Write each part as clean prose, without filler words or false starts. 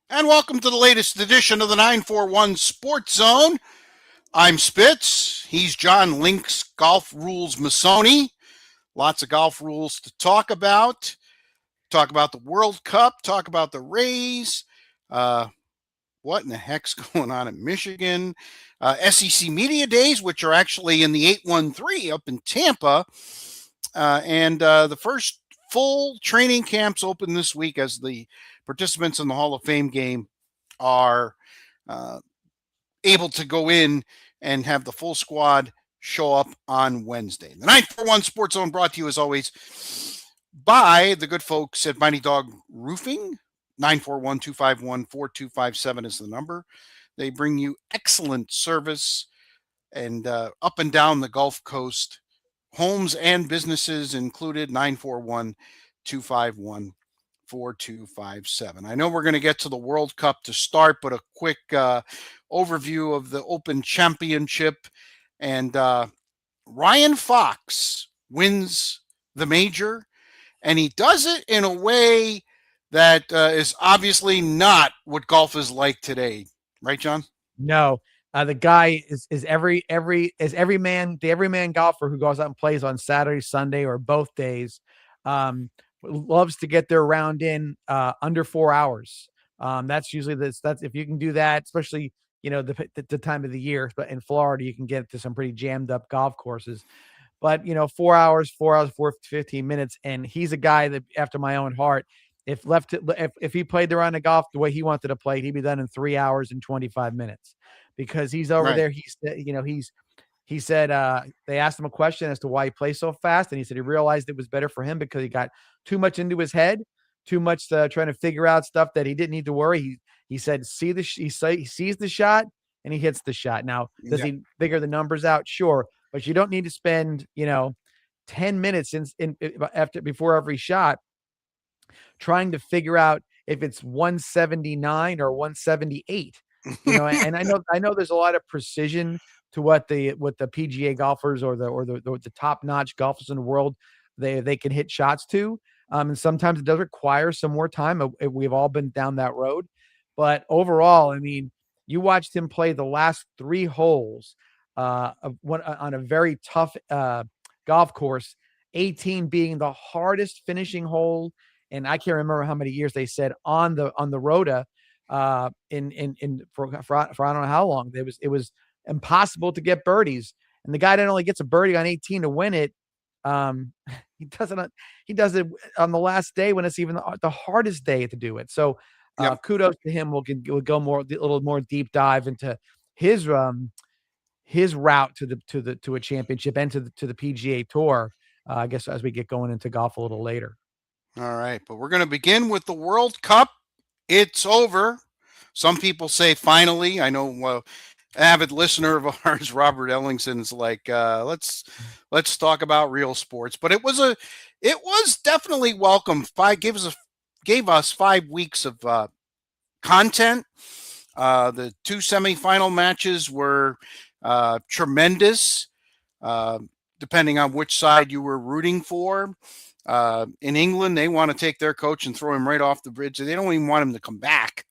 And welcome to the latest edition of the 941 Sports Zone. I'm Spitz. He's John Links Golf Rules Masoni. Lots of golf rules to talk about. Talk about the World Cup, talk about the Rays. What in the heck's going on in Michigan? SEC Media Days, which are actually in the 813 up in Tampa. And the first full training camps open this week as the participants in the Hall of Fame game are able to go in and have the full squad show up on Wednesday. The 941 Sports Zone brought to you, as always, by the good folks at Mighty Dog Roofing. 941-251-4257 is the number. They bring you excellent service and up and down the Gulf Coast, homes and businesses included. 941-251-4257. I know we're going to get to the World Cup to start, but a quick overview of the Open Championship. And Ryan Fox wins the major, and he does it in a way that is obviously not what golf is like today. Right, John? No. The guy is every man golfer who goes out and plays on Saturday, Sunday, or both days. Loves to get their round in under 4 hours. That's usually that's if you can do that, especially the time of the year. But in Florida, you can get to some pretty jammed up golf courses. But 4 hours, 15 minutes, and he's a guy that after my own heart. If he played the round of golf the way he wanted to play, he'd be done in 3 hours and 25 minutes because he's over there. He said they asked him a question as to why he plays so fast, and he said he realized it was better for him because he got too much into his head, too much trying to figure out stuff that he didn't need to worry. He said he sees the shot and he hits the shot. Now, does he figure the numbers out? Sure, but you don't need to spend 10 minutes before every shot trying to figure out if it's 179 or 178. And I know there's a lot of precision to what the PGA golfers or the top-notch golfers in the world they can hit shots to. And sometimes it does require some more time. We've all been down that road. But overall, I mean, you watched him play the last 3 holes on a very tough golf course, 18 being the hardest finishing hole. And I can't remember how many years they said on the Rhoda for I don't know how long. It was impossible to get birdies. And the guy not only gets a birdie on 18 to win it, he does it on the last day when it's even the hardest day to do it. So kudos to him. We'll go a little more deep dive into his route to a championship and to the PGA Tour. I guess as we get going into golf a little later. All right, but we're going to begin with the World Cup. It's over. Some people say finally. I know avid listener of ours, Robert Ellingson, is like, let's talk about real sports. But it was definitely welcome. Gave us 5 weeks of content. The 2 semifinal matches were tremendous, depending on which side you were rooting for. In England, they want to take their coach and throw him right off the bridge. They don't even want him to come back.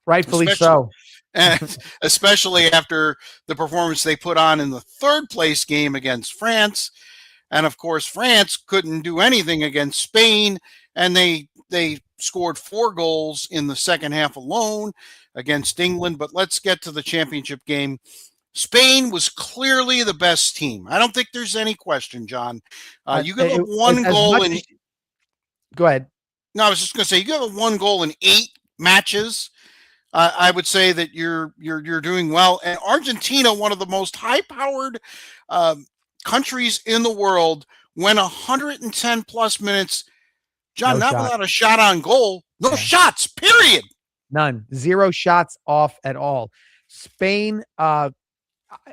Rightfully so. And especially after the performance they put on in the 3rd place game against France. And of course, France couldn't do anything against Spain. And they scored 4 goals in the second half alone against England. But let's get to the championship game. Spain was clearly the best team. I don't think there's any question, John. You give up 1 goal in. Go ahead. No, I was just going to say you give up 1 goal in 8 matches. I would say that you're doing well. And Argentina, one of the most high-powered countries in the world, went 110 plus minutes. John, not without a shot on goal. No shots. Period. None. 0 shots off at all. Spain.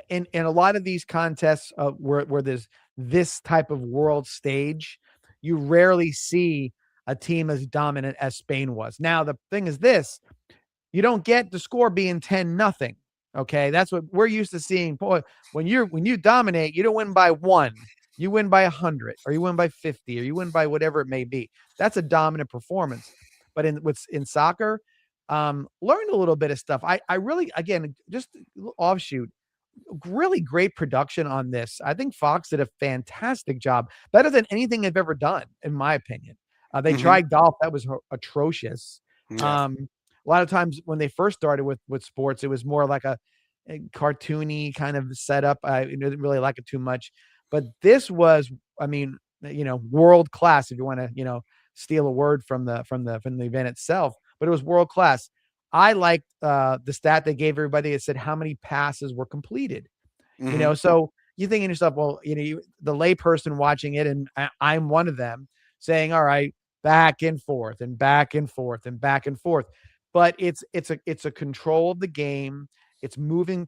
In a lot of these contests where there's this type of world stage, you rarely see a team as dominant as Spain was. Now, the thing is this, you don't get the score being 10-0. Okay. That's what we're used to seeing. Boy, when you dominate, you don't win by 1, you win by 100, or you win by 50, or you win by whatever it may be. That's a dominant performance. But in soccer, learned a little bit of stuff. I really, again, just offshoot, really great production on this. I think Fox did a fantastic job, better than anything they've ever done, in my opinion. They Hmm. tried golf, that was atrocious. Yeah. A lot of times when they first started with sports, it was more like a cartoony kind of setup. I didn't really like it too much, but this was, I mean, world class. If you want to, steal a word from the event itself, but it was world class. I liked the stat they gave everybody. It said how many passes were completed. Hmm. So you think in yourself, well, the layperson watching it, and I'm one of them, saying, all right, back and forth and back and forth and back and forth. But it's a control of the game. It's moving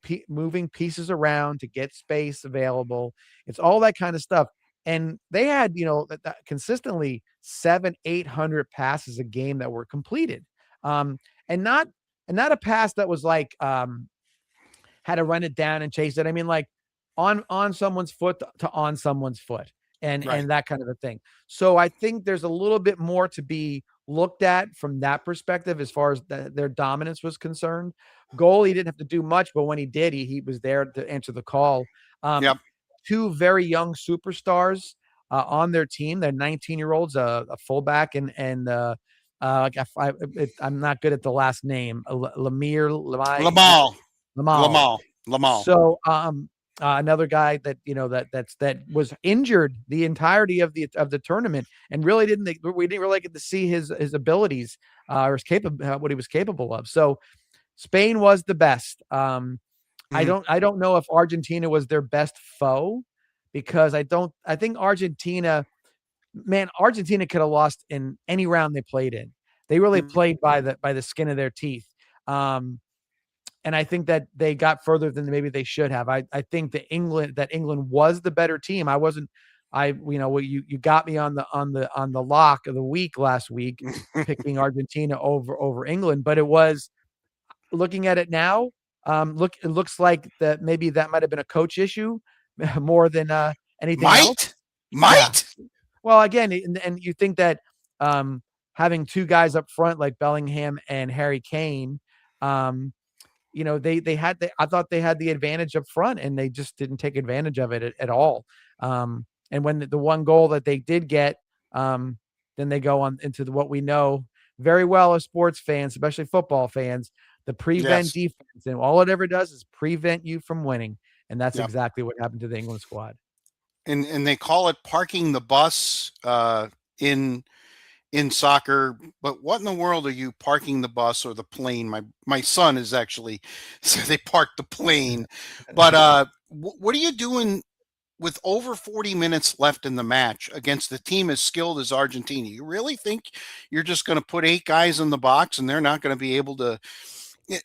pieces around to get space available. It's all that kind of stuff. And they had, that consistently 700-800 passes a game that were completed. And not a pass that was like had to run it down and chase it. I mean, like on someone's foot to on someone's foot, and Right. that kind of a thing. So I think there's a little bit more to be looked at from that perspective as far as their dominance was concerned. Goal, he didn't have to do much, but when he did, he was there to answer the call. Yep. Two very young superstars on their team. They're 19-year-olds, a fullback and like I'm not good at the last name. Lamal. Lamal. Lamal. Lamal. So another guy that that was injured the entirety of the tournament, and really we didn't really get to see his abilities or what he was capable of. So Spain was the best. I don't know if Argentina was their best foe, because I think Argentina could have lost in any round they played in. They really played by the skin of their teeth. And I think that they got further than maybe they should have. I think that England was the better team. You got me on the lock of the week last week, picking Argentina over England, but it was, looking at it now, it looks like that maybe that might have been a coach issue more than anything else. Might. Well, again, and you think that having two guys up front like Bellingham and Harry Kane, I thought they had the advantage up front, and they just didn't take advantage of it at all. And when the one goal that they did get, then they go on into what we know very well as sports fans, especially football fans, the prevent defense. And all it ever does is prevent you from winning. And that's exactly what happened to the England squad. And they call it parking the bus in soccer, but what in the world are you parking the bus or the plane? My son is actually so they parked the plane. But what are you doing with over 40 minutes left in the match against a team as skilled as Argentina? You really think you're just going to put 8 guys in the box and they're not going to be able to?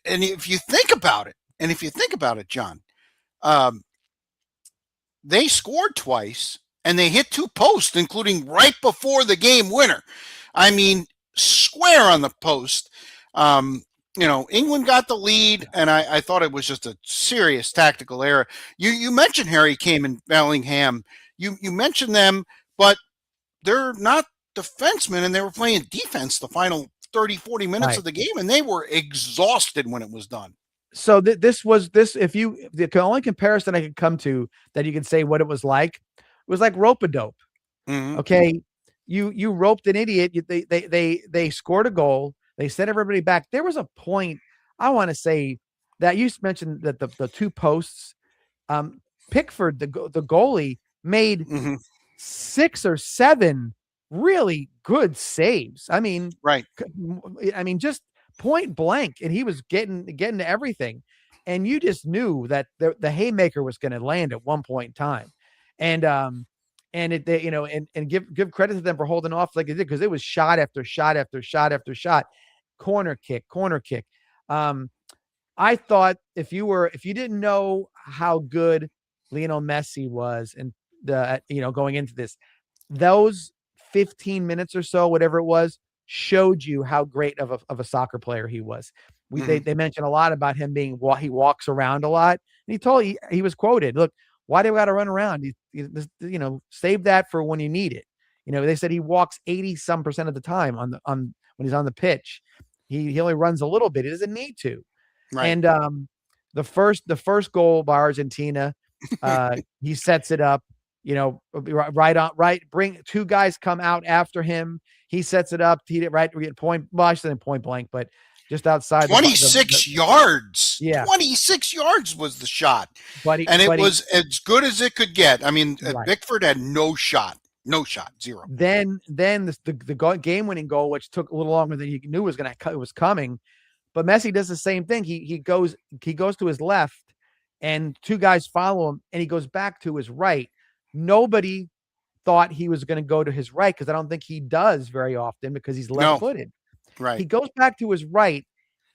And if you think about it, John, they scored twice and they hit 2 posts, including right before the game winner. I mean, square on the post. England got the lead, and I thought it was just a serious tactical error. You mentioned Harry Kane and Bellingham. You mentioned them, but they're not defensemen, and they were playing defense the final 30, 40 minutes of the game, and they were exhausted when it was done. So the only comparison I could come to that you can say what it was like rope-a-dope. Mm-hmm. Okay. You roped an idiot. They scored a goal. They sent everybody back. There was a point, I want to say, that you mentioned that the 2 posts, Pickford, the goalie, made 6 or 7 really good saves. I mean, right. Just point blank, and he was getting to everything, and you just knew that the haymaker was going to land at one point in time, and give credit to them for holding off like they did, because it was shot after shot after shot after shot, corner kick. I thought if you didn't know how good Lionel Messi was, and going into this, those 15 minutes or so, whatever it was, showed you how great of a soccer player he was. They mentioned a lot about him he walks around a lot, and he was quoted, "Look, why do we got to run around? Save that for when you need it." They said he walks 80% of the time when he's on the pitch. He only runs a little bit. He doesn't need to. Right. And the first goal by Argentina, he sets it up, bring two guys come out after him. He sets it up, he did right point. Well, I shouldn't point blank, but just outside 26 yards. Yeah. 26 yards was the shot. But it was as good as it could get. I mean, Right. Bickford had no shot, zero. Then the game-winning goal, which took a little longer than he knew was coming, but Messi does the same thing. He goes to his left, and two guys follow him, and he goes back to his right. Nobody thought he was going to go to his right because I don't think he does very often because he's left-footed. Right. He goes back to his right,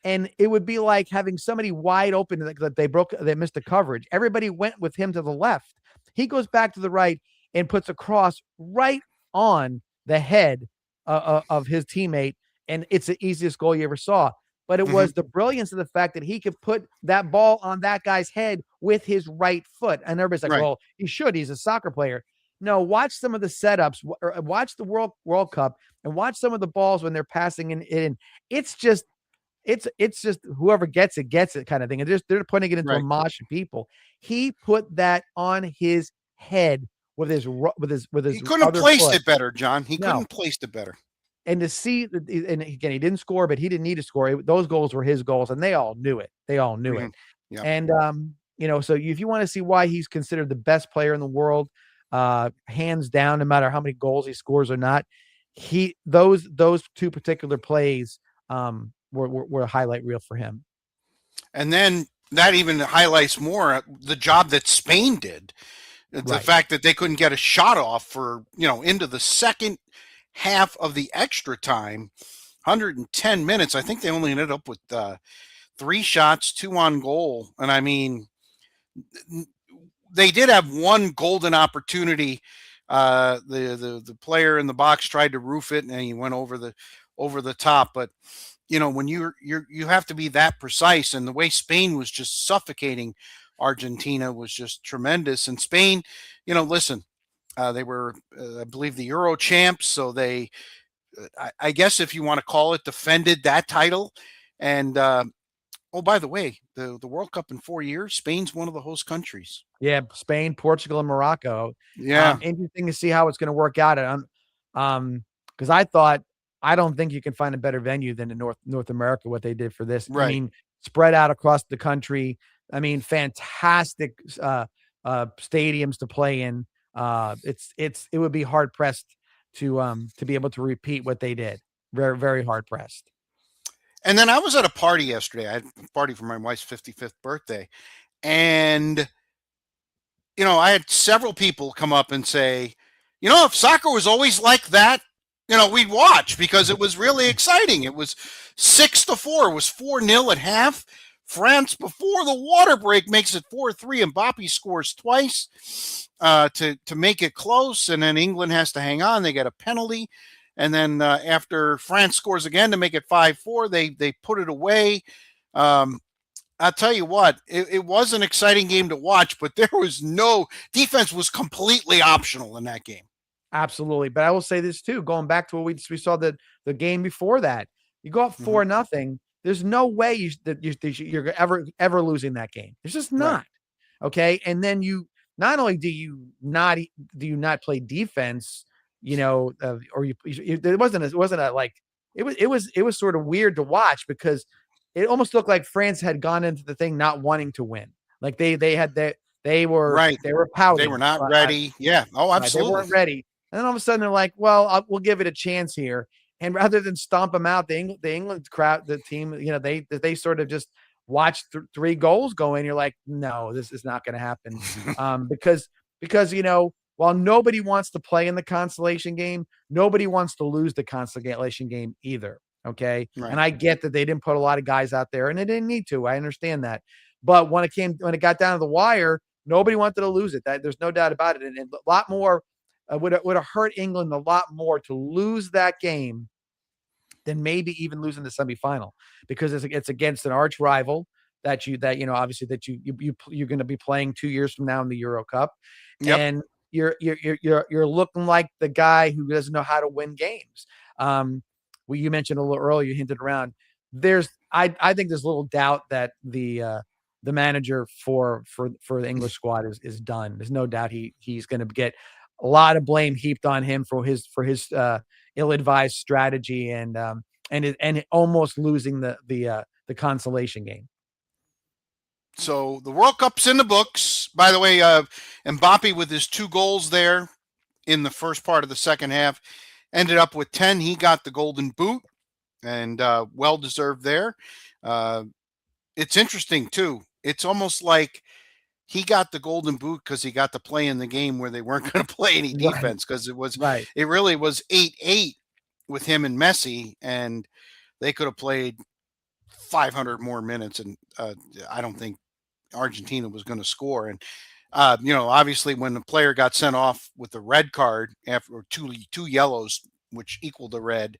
and it would be like having somebody wide open that they missed the coverage. Everybody went with him to the left. He goes back to the right and puts a cross right on the head of his teammate, and it's the easiest goal you ever saw. But it was the brilliance of the fact that he could put that ball on that guy's head with his right foot. And everybody's like, well, he should. He's a soccer player. No, watch some of the setups, watch the World Cup, and watch some of the balls when they're passing in. It's just whoever gets it kind of thing. And they're putting it into a mosh of people. He put that on his head with his. He couldn't have placed it better, John. He couldn't have placed it better. And to see, and again, he didn't score, but he didn't need to score. Those goals were his goals, and they all knew it. It. Yeah. And so if you want to see why he's considered the best player in the world, hands down, no matter how many goals he scores or not, those two particular plays were a highlight reel for him. And then that even highlights more the job that Spain did. The fact that they couldn't get a shot off for, into the second half of the extra time, 110 minutes. I think they only ended up with 3 shots, 2 on goal. And I mean, they did have one golden opportunity. The player in the box tried to roof it and he went over the top. But when you have to be that precise, and the way Spain was just suffocating Argentina was just tremendous. And Spain, listen, they were, I believe, the Euro champs. So they, I guess if you want to call it, defended that title. And, oh, by the way, the World Cup in 4 years, Spain's one of the host countries. Yeah, Spain, Portugal, and Morocco. Yeah. Interesting to see how it's going to work out. Because I don't think you can find a better venue than in North America, what they did for this. Right. I mean, spread out across the country. I mean, fantastic stadiums to play in. It would be hard pressed to be able to repeat what they did. Very, very hard pressed. And then I was at a party yesterday. I had a party for my wife's 55th birthday. And, I had several people come up and say, if soccer was always like that, we'd watch because it was really exciting. It was 6-4. It was 4-0 at half. France, before the water break, makes it 4-3, and Mbappe scores twice to make it close. And then England has to hang on. They get a penalty. And then after France scores again to make it 5-4, they put it away. I'll tell you what, it was an exciting game to watch, but there was no defense was completely optional in that game. Absolutely. But I will say this too, going back to what we saw the game before that, you go up 4-0. There's no way you're ever losing that game. There's just not. Right. Okay. And then not only do you not play defense, or it was sort of weird to watch because it almost looked like France had gone into the thing not wanting to win. Like they were right. They were pouting. They were not ready. Yeah. Oh, absolutely. They weren't ready. And then all of a sudden they're like, well, we'll give it a chance here. And rather than stomp them out, the England crowd, the team, they sort of just watched 3 goals go in. You're like, no, this is not going to happen. Because while nobody wants to play in the consolation game, nobody wants to lose the consolation game either. Okay. Right. And I get that they didn't put a lot of guys out there and they didn't need to. I understand that. But when it got down to the wire, nobody wanted to lose it. There's no doubt about it. And a lot more would have hurt England a lot more to lose that game than maybe even losing the semifinal, because it's against an arch rival that obviously that you're going to be playing 2 years from now in the Euro Cup. Yep. And you're looking like the guy who doesn't know how to win games. You mentioned a little earlier, you hinted around I think there's little doubt that the manager for the English squad is done. There's no doubt he's going to get a lot of blame heaped on him for his ill-advised strategy and almost losing the consolation game. So the World Cup's in the books. By the way, Mbappe with his 2 goals there in the first part of the second half ended up with 10. He got the golden boot, and well-deserved there. It's interesting, too. It's almost like he got the golden boot because he got to play in the game where they weren't going to play any defense, because it really was 8-8 with him and Messi, and they could have played 500 more minutes, and I don't think Argentina was going to score. And obviously when the player got sent off with the red card after two yellows, which equaled the red,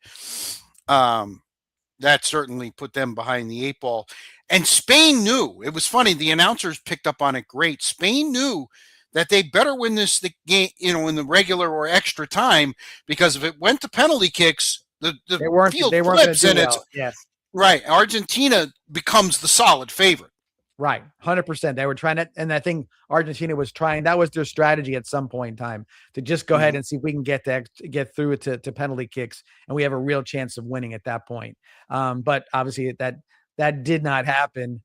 that certainly put them behind the 8 ball. And Spain knew. It was funny. The announcers picked up on it great. Spain knew that they better win the game, in the regular or extra time, because if it went to penalty kicks, the field flips, and it's right. Argentina becomes the solid favorite. Right, 100%. They were trying to, and I think Argentina was trying. That was their strategy at some point in time, to just go ahead and see if we can get through it to penalty kicks, and we have a real chance of winning at that point. But obviously that did not happen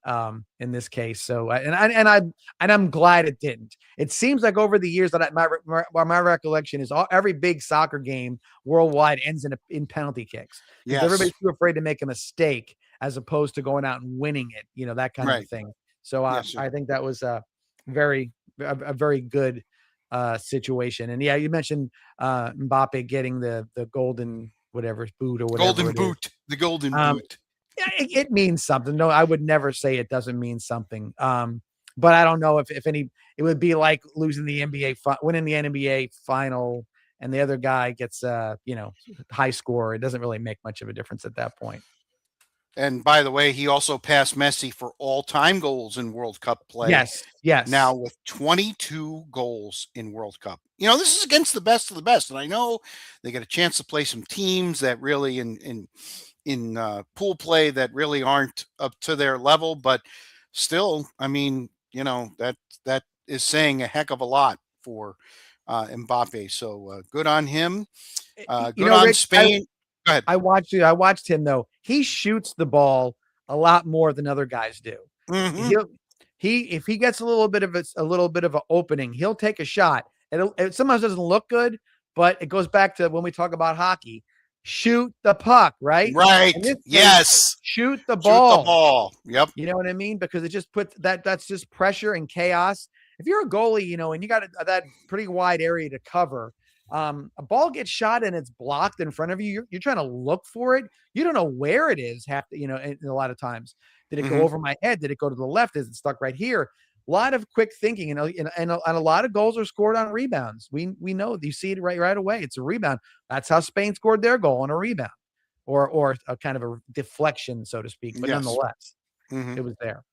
in this case. So, I'm glad it didn't. It seems like over the years that my recollection is every big soccer game worldwide ends in penalty kicks. Yes. Everybody's too afraid to make a mistake as opposed to going out and winning it. That kind of thing. So I think that was a very good situation. And you mentioned Mbappe getting the golden boot or whatever. The golden boot. Yeah, it means something. No, I would never say it doesn't mean something. But I don't know if it would be like losing the winning the NBA final, and the other guy gets high score. It doesn't really make much of a difference at that point. And by the way, he also passed Messi for all-time goals in World Cup play. Yes. Now with 22 goals in World Cup. This is against the best of the best. And I know they get a chance to play some teams that really in pool play that really aren't up to their level. But still, I mean, that is saying a heck of a lot for Mbappe. So good on him. Good on Rich, Spain. Go ahead. I watched him, though. He shoots the ball a lot more than other guys do. Mm-hmm. If he gets a little bit of an opening, he'll take a shot. It sometimes doesn't look good, but it goes back to when we talk about hockey. Shoot the puck, right? Right. Yes. Shoot the ball. Shoot the ball. Yep. You know what I mean? Because it just puts that's just pressure and chaos. If you're a goalie, and you got that pretty wide area to cover, a ball gets shot and it's blocked in front of you. You're trying to look for it. You don't know where it is. A lot of times, did it go over my head? Did it go to the left? Is it stuck right here? A lot of quick thinking, and a lot of goals are scored on rebounds. We know, you see it right away. It's a rebound. That's how Spain scored their goal, on a rebound, or a kind of a deflection, so to speak. But nonetheless, it was there.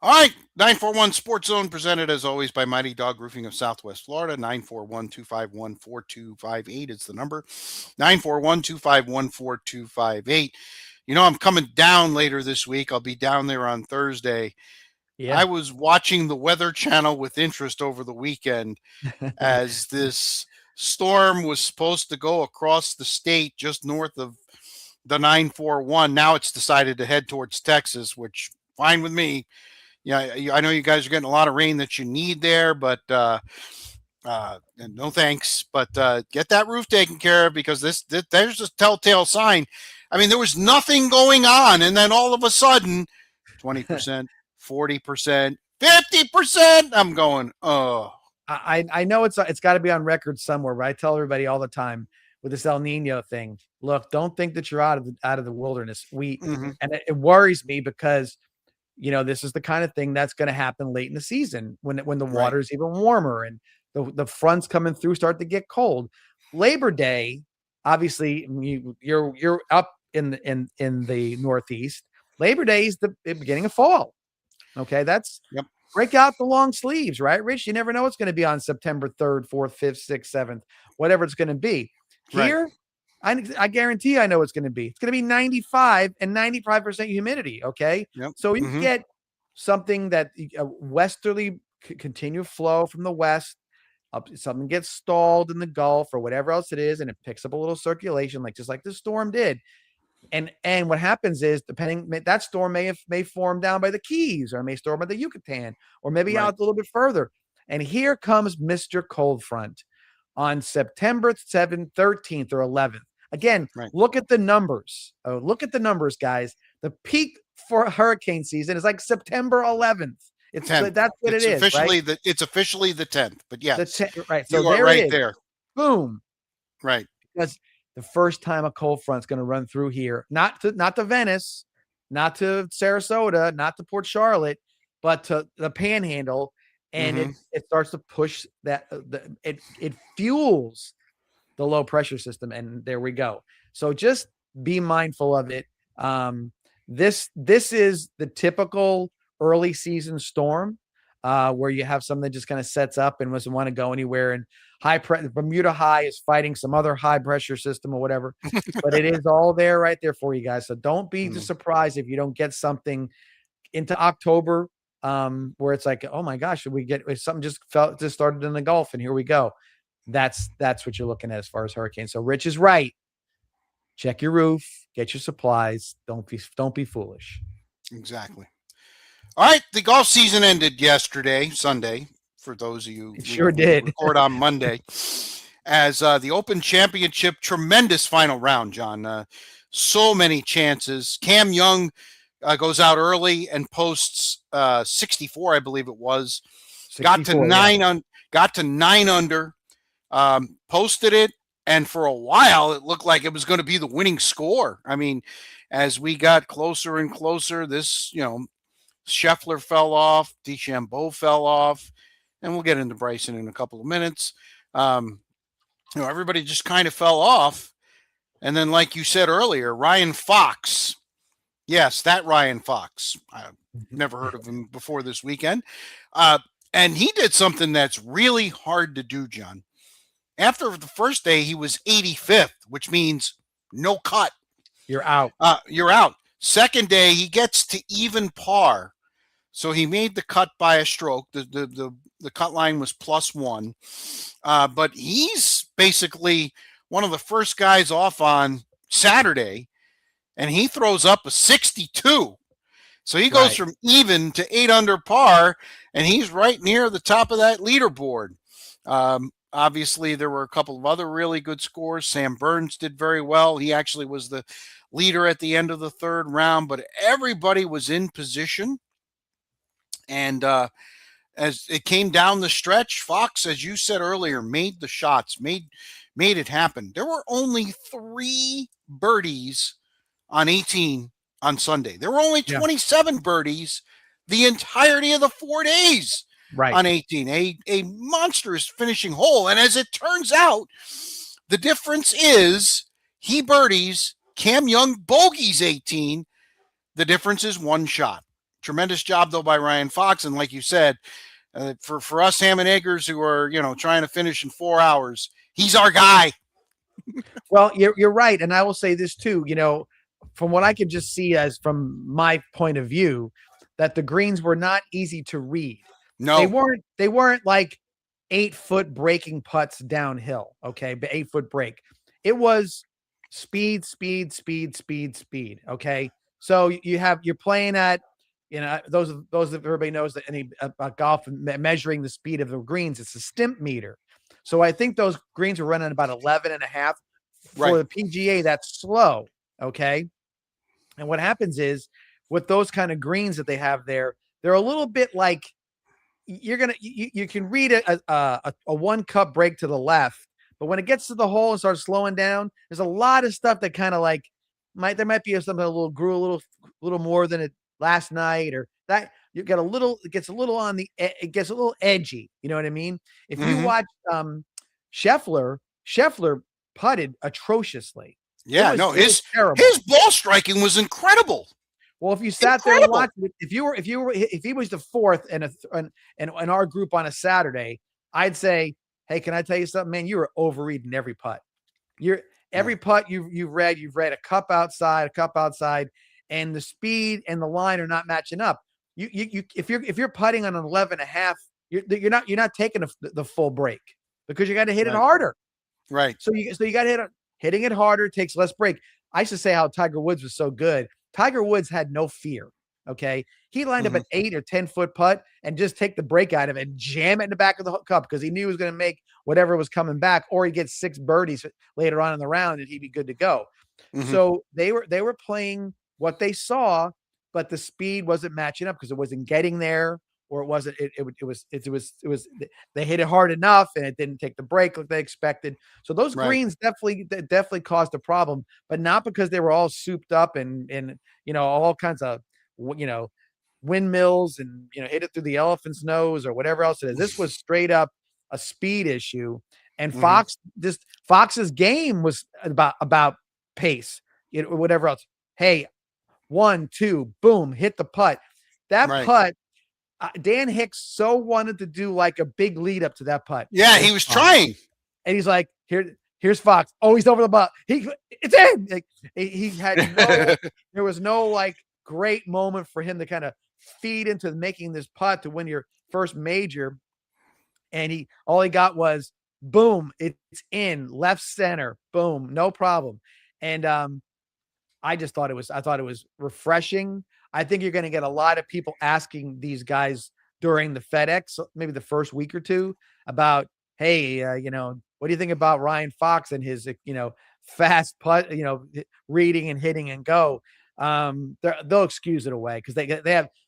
All right, 941 Sports Zone, presented as always by Mighty Dog Roofing of Southwest Florida. 941-251-4258 is the number. 941-251-4258. I'm coming down later this week. I'll be down there on Thursday. Yeah. I was watching the Weather Channel with interest over the weekend as this storm was supposed to go across the state just north of the 941. Now it's decided to head towards Texas, which fine with me. Yeah, I know you guys are getting a lot of rain that you need there, but no thanks. But get that roof taken care of, because there's a telltale sign. I mean, there was nothing going on, and then all of a sudden, 20%, 40%, 50%. I'm going, oh. I know it's got to be on record somewhere, but I tell everybody all the time with this El Nino thing. Look, don't think that you're out of the wilderness. And it worries me because, this is the kind of thing that's going to happen late in the season when the water is even warmer and the fronts coming through start to get cold. Labor Day, obviously, you're up in the Northeast. Labor Day is the beginning of fall. Okay, that's break out the long sleeves, right, Rich? You never know what's going to be on September 3rd, 4th, 5th, 6th, 7th, whatever it's going to be. Here, I guarantee I know it's going to be. It's going to be 95 and 95% humidity. Okay. Yep. So you get something that a westerly continued flow from the west up, something gets stalled in the Gulf or whatever else it is, and it picks up a little circulation, just like the storm did. And what happens is, depending, that storm may form down by the Keys, or may storm by the Yucatan, or maybe out a little bit further. And here comes Mr. Cold Front on September 7th, 13th, or 11th. Again, look at the numbers. Oh, look at the numbers, guys. The peak for hurricane season is like September 11th. It's 10th. That's what it's officially right? It's officially the 10th, but yes, right. So you are right there. Boom. Right. Because the first time a cold front's going to run through here, not to Venice, not to Sarasota, not to Port Charlotte, but to the Panhandle, and it starts to push that. It fuels the low pressure system, and there we go. So just be mindful of it. This is the typical early season storm, where you have something that just kind of sets up and doesn't want to go anywhere. And Bermuda High is fighting some other high pressure system or whatever, but it is all there right there for you guys. So don't be surprised if you don't get something into October, where it's like, oh my gosh, something just started in the Gulf, and here we go. That's what you're looking at as far as hurricanes. So Rich is right. Check your roof, get your supplies. Don't be foolish. Exactly. All right, the golf season ended yesterday, Sunday, for those of you who did record on Monday, as the Open Championship, tremendous final round, John. So many chances. Cam Young goes out early and posts 64, I believe it was. Got to 9 under, posted it, and for a while it looked like it was going to be the winning score. I mean, as we got closer and closer, this, Scheffler fell off, DeChambeau fell off, and we'll get into Bryson in a couple of minutes. Everybody just kind of fell off. And then, like you said earlier, Ryan Fox. Yes, that Ryan Fox. I've never heard of him before this weekend. And he did something that's really hard to do, John. After the first day, he was 85th, which means no cut. You're out. You're out. Second day, he gets to even par. So he made the cut by a stroke. The cut line was +1. But he's basically one of the first guys off on Saturday, and he throws up a 62. So he goes from even to 8 under par, and he's right near the top of that leaderboard. Obviously, there were a couple of other really good scores. Sam Burns did very well. He actually was the leader at the end of the third round, but everybody was in position. And as it came down the stretch, Fox, as you said earlier, made the shots, made it happen. There were only 3 birdies on 18 on Sunday. There were only 27 birdies the entirety of the 4 days on 18. A monstrous finishing hole. And as it turns out, the difference is he birdies, Cam Young bogeys 18. The difference is 1 shot. Tremendous job, though, by Ryan Fox. And like you said, for us ham and eggers who are, trying to finish in 4 hours, he's our guy. Well, you're right. And I will say this too, from what I could just see as from my point of view, that the greens were not easy to read. No, they weren't like 8-foot breaking putts downhill. Okay. But 8-foot break. It was speed. Okay. So you're playing at, those of everybody knows that any golf measuring the speed of the greens, it's a stimp meter. So I think those greens were running about 11.5 for the PGA. That's slow. Okay. And what happens is with those kind of greens that they have there, they're a little bit like you can read a 1-cup break to the left, but when it gets to the hole and starts slowing down, there's a lot of stuff that kind of like there might be something grew a little more than it last night, or that it gets a little edgy. You know what I mean? If you watch Scheffler putted atrociously. Yeah, his ball striking was incredible. Well, if you sat there and watched it, if he was the fourth in our group on a Saturday, I'd say, hey, can I tell you something, man? You were overreading every putt. every putt you've read a cup outside, and the speed and the line are not matching up. If you're putting on an 11.5, you're not taking the full break because you got to hit it harder. Right. So you got to hitting it harder takes less break. I used to say how Tiger Woods was so good. Tiger Woods had no fear. Okay. He lined up an 8 or 10 foot putt and just take the break out of it and jam it in the back of the cup because he knew he was going to make whatever was coming back, or he'd get 6 birdies later on in the round and he'd be good to go. So they were playing what they saw, but the speed wasn't matching up because it wasn't getting there, or it wasn't. It was. They hit it hard enough, and it didn't take the break like they expected. So those greens definitely caused a problem, but not because they were all souped up and all kinds of windmills and hit it through the elephant's nose or whatever else it is. This was straight up a speed issue, and Fox's game was about pace, whatever else. Hey, 1, 2, boom, hit the putt. That putt, Dan Hicks so wanted to do like a big lead up to that putt. Yeah, he was trying, and he's like, here's Fox. Oh, he's over the butt. It's in. Like, he had there was no like great moment for him to kind of feed into making this putt to win your first major. And all he got was boom, it's in left center, boom, no problem. And I thought it was refreshing. I think you're going to get a lot of people asking these guys during the FedEx, maybe the first week or two, about, hey, what do you think about Ryan Fox and his, fast putt, reading and hitting and go. They'll excuse it away because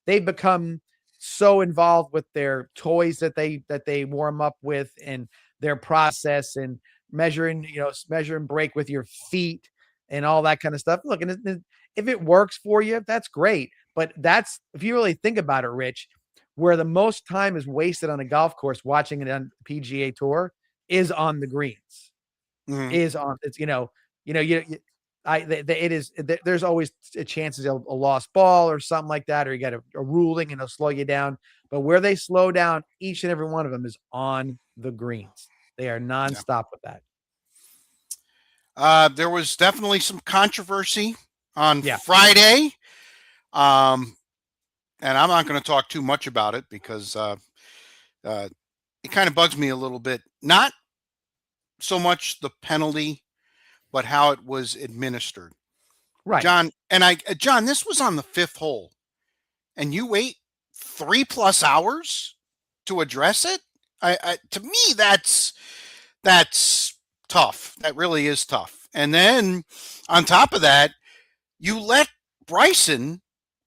they've become so involved with their toys that they warm up with and their process and measuring break with your feet and all that kind of stuff. Look, and if it works for you, that's great. But if you really think about it, Rich, where the most time is wasted on a golf course watching it on the PGA Tour is on the greens. Is on it's there's always a chances of a lost ball or something like that, or you got a ruling and it'll slow you down. But where they slow down, each and every one of them is on the greens. They are nonstop with that. There was definitely some controversy on Friday. And I'm not going to talk too much about it because it kind of bugs me a little bit. Not so much the penalty, but how it was administered. Right. John, this was on the 5th hole, and you wait 3+ hours to address it. To me, that's tough. That really is tough. And then on top of that, you let Bryson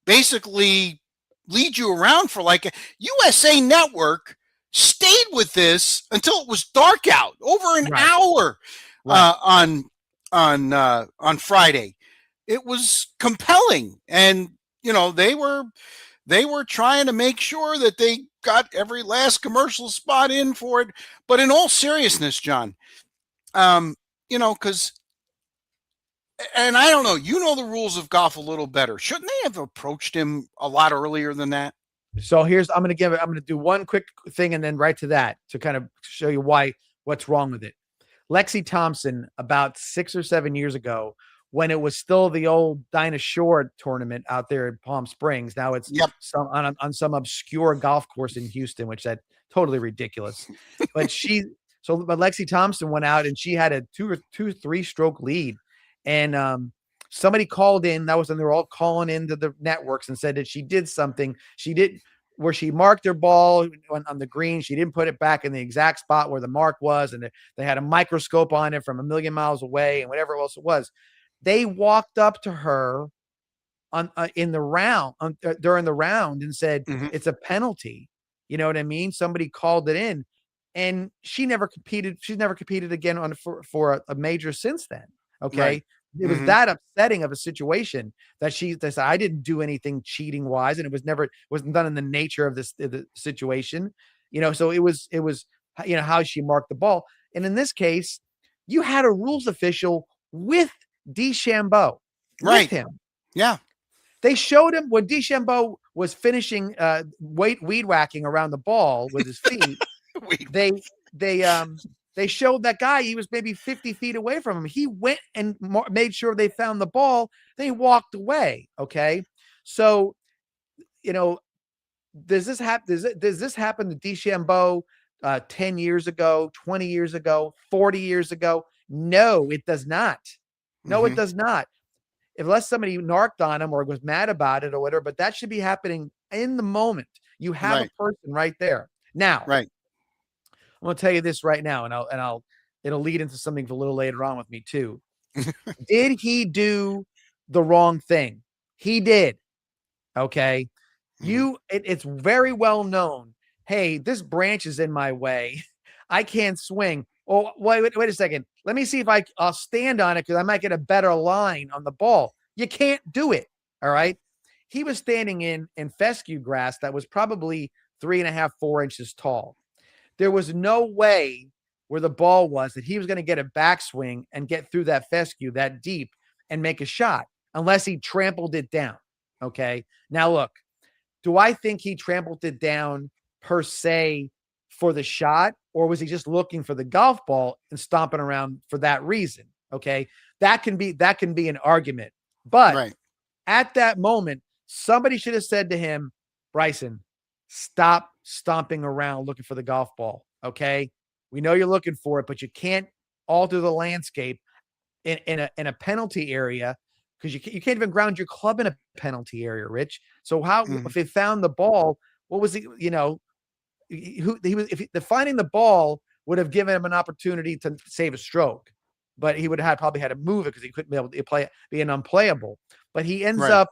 basically lead you around for like USA Network stayed with this until it was dark out, over an hour on Friday. It was compelling, and they were trying to make sure that they got every last commercial spot in for it. But in all seriousness, John, because, and I don't know, the rules of golf a little better. Shouldn't they have approached him a lot earlier than that? So I'm going to do one quick thing and then right to that to kind of show you what's wrong with it. Lexi Thompson, about 6 or 7 years ago, when it was still the old Dinah Shore tournament out there in Palm Springs. Now it's on some obscure golf course in Houston, which that's totally ridiculous. But Lexi Thompson went out and she had a 2-3 stroke lead. And somebody called in. That was when they were all calling into the networks and said that she did something. She did where she marked her ball on the green. She didn't put it back in the exact spot where the mark was. And they had a microscope on it from a million miles away and whatever else it was. They walked up to her during the round and said, it's a penalty. You know what I mean? Somebody called it in and she never competed. She's never competed again for a major since then. Okay. Right. It was that upsetting of a situation that they said, I didn't do anything cheating wise. And it wasn't done in the nature of the situation, so it was, how she marked the ball. And in this case, you had a rules official with DeChambeau, with him. Yeah. They showed him when DeChambeau was finishing weed whacking around the ball with his feet. they they showed that guy, he was maybe 50 feet away from him. He went and made sure they found the ball. Then he walked away. Okay. So, does this happen? Does this happen to DeChambeau 10 years ago, 20 years ago, 40 years ago? No, it does not. No, it does not. Unless somebody narked on him or was mad about it or whatever, but that should be happening in the moment. You have a person right there. Now, Right. I'm going to tell you this right now, and it'll lead into something a little later on with me too. Did he do the wrong thing? He did. Okay. It's very well known. Hey, this branch is in my way. I can't swing. Oh, wait a second. Let me see if I'll stand on it because I might get a better line on the ball. You can't do it. All right. He was standing in fescue grass that was probably 3.5, 4 inches tall. There was no way where the ball was that he was going to get a backswing and get through that fescue that deep and make a shot unless he trampled it down. Okay. Now look, do I think he trampled it down per se for the shot, or was he just looking for the golf ball and stomping around for that reason? Okay. That can be an argument, but at that moment, somebody should have said to him, Bryson, stop stomping around looking for the golf ball. Okay. We know you're looking for it, but you can't alter the landscape in a penalty area because you can't even ground your club in a penalty area, Rich. So if they found the ball, what was he, finding the ball would have given him an opportunity to save a stroke, but he would have probably had to move it because he couldn't be able to play it, being unplayable. But he ends up,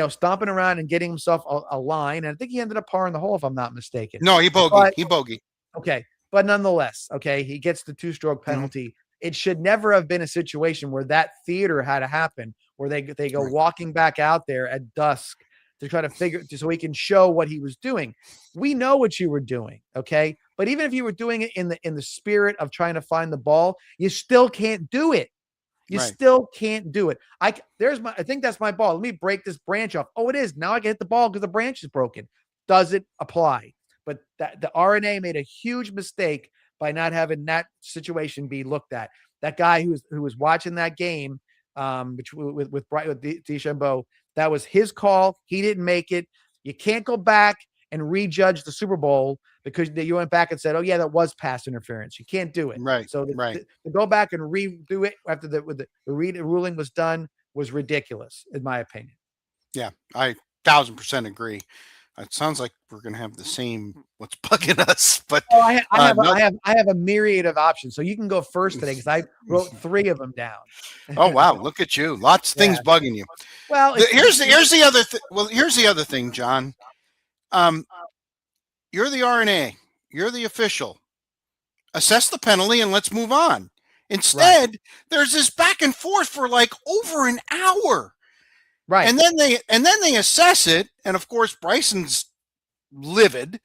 stomping around and getting himself a line. And I think he ended up parring the hole, if I'm not mistaken. No, he bogeyed. Okay. But nonetheless, okay, he gets the 2-stroke penalty. It should never have been a situation where that theater had to happen, where they go walking back out there at dusk to try to so he can show what he was doing. We know what you were doing, okay? But even if you were doing it in the spirit of trying to find the ball, you still can't do it. You still can't do it. I think that's my ball. Let me break this branch off. Oh, it is. Now I can hit the ball because the branch is broken. Does it apply? But the R&A made a huge mistake by not having that situation be looked at. That guy who was watching that game, with DeChambeau, that was his call. He didn't make it. You can't go back and rejudge the Super Bowl because you went back and said, "Oh yeah, that was pass interference." You can't do it. Right. So to go back and redo it after the ruling was done was ridiculous, in my opinion. Yeah, I 1,000% agree. It sounds like we're going to have the same what's bugging us, but I have a myriad of options. So you can go first today because I wrote 3 of them down. Oh wow, look at you! Lots of things bugging you. Well, here's the other here's the other thing, John. You're the R&A. You're the official. Assess the penalty and let's move on. Instead, there's this back and forth for like over an hour. Right. And then they assess it, and of course Bryson's livid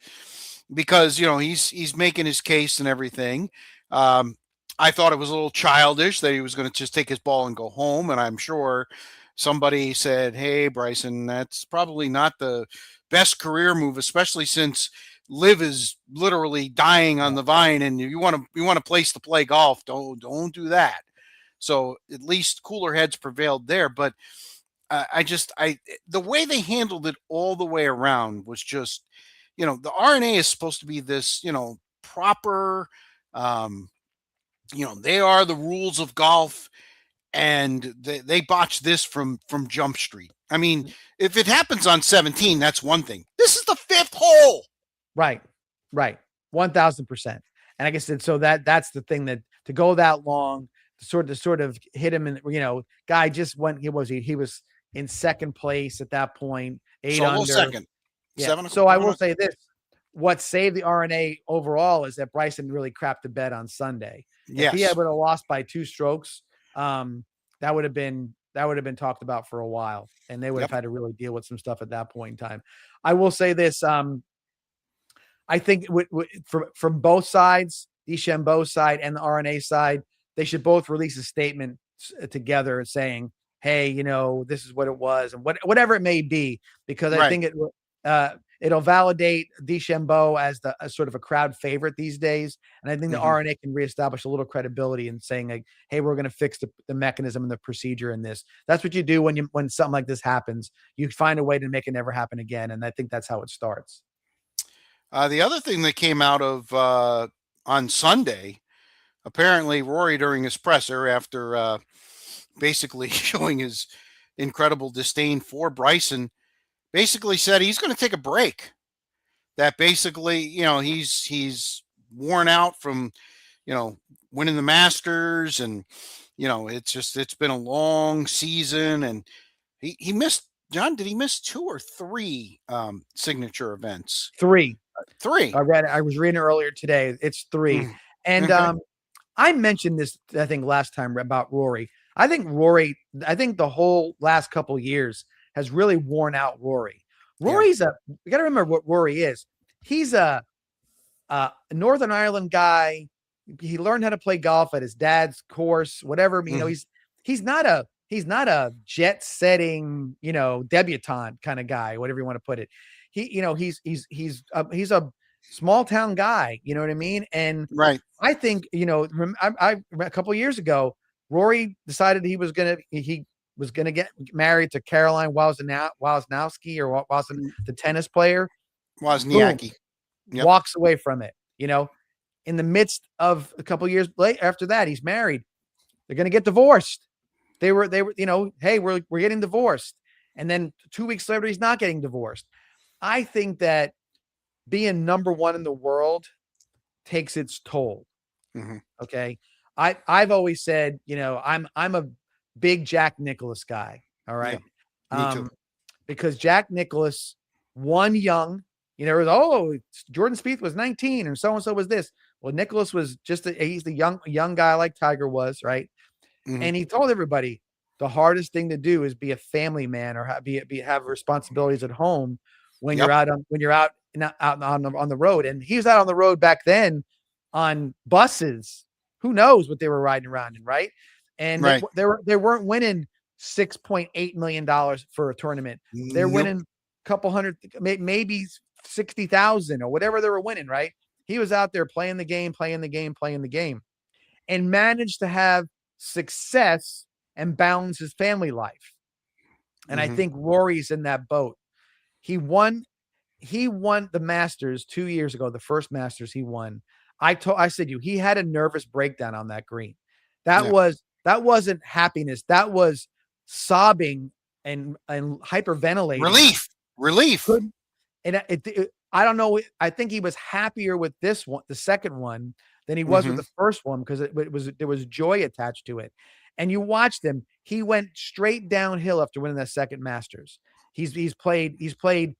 because he's making his case and everything. I thought it was a little childish that he was going to just take his ball and go home, and I'm sure somebody said, "Hey, Bryson, that's probably not the best career move, especially since Liv is literally dying on the vine, and you want to place to play golf. Don't do that." So at least cooler heads prevailed there, but. The way they handled it all the way around was just, the R&A is supposed to be this, proper, they are the rules of golf, and they botched this from Jump Street. I mean, if it happens on 17, that's one thing. This is the 5th hole. Right. 1,000%. And like I said, so that's the thing, that to go that long, to sort of hit him, and guy just went. He was in second place at that point, 8 under. Second. Yeah. 7. So I will say this: what saved the R&A overall is that Bryson really crapped the bed on Sunday. Yes. If he would have lost by 2 strokes, that would have been talked about for a while, and they would have had to really deal with some stuff at that point in time. I will say this: I think from both sides, DeChambeau's side and the R&A side, they should both release a statement together saying, "Hey, this is what it was," and whatever it may be, because I think it'll validate DeChambeau as sort of a crowd favorite these days. And I think the RNA can reestablish a little credibility in saying like, hey, we're going to fix the mechanism and the procedure in this. That's what you do when something like this happens. You find a way to make it never happen again. And I think that's how it starts. The other thing that came out of on Sunday, apparently Rory during his presser after basically showing his incredible disdain for Bryson, basically said he's going to take a break. That basically, he's worn out from, winning the Masters, and it's been a long season, and he missed. John, did he miss 2 or 3 signature events? 3. 3. I was reading earlier today. It's 3. And Okay. I mentioned this, I think, last time about Rory. I think the whole last couple of years has really worn out Rory. Rory's you got to remember what Rory is. He's a Northern Ireland guy. He learned how to play golf at his dad's course, whatever. He's not a jet setting, debutante kind of guy, whatever you want to put it. He's a small town guy, you know what I mean? And right. I think, I a couple of years ago, Rory decided he was going to get married to Caroline Wozniacki, or the tennis player. Wozniacki. Yep. Walks away from it, in the midst of a couple of years later. After that, he's married. They're going to get divorced. They were, hey, we're getting divorced. And then 2 weeks later, he's not getting divorced. I think that being number one in the world takes its toll. Okay. I've always said, I'm a big Jack Nicklaus guy. All right. Yeah, me too. Because Jack Nicklaus won young. Jordan Spieth was 19 and so-and-so was this. Well, Nicklaus was he's the young guy like Tiger was, right? And he told everybody the hardest thing to do is be a family man, or have responsibilities at home when you're out on the road. And he was out on the road back then on buses. Who knows what they were riding around in, right? And they weren't winning $6.8 million for a tournament. They're winning a couple hundred, maybe 60,000 or whatever they were winning, right? He was out there playing the game, and managed to have success and balance his family life. And I think Rory's in that boat. He won the Masters 2 years ago, the first Masters he won. I said he had a nervous breakdown on that green. That wasn't happiness. That was sobbing and hyperventilating. Relief. And I don't know. I think he was happier with this one, the second one, than he was with the first one, because there was joy attached to it. And you watched him; he went straight downhill after winning that second Masters. He's played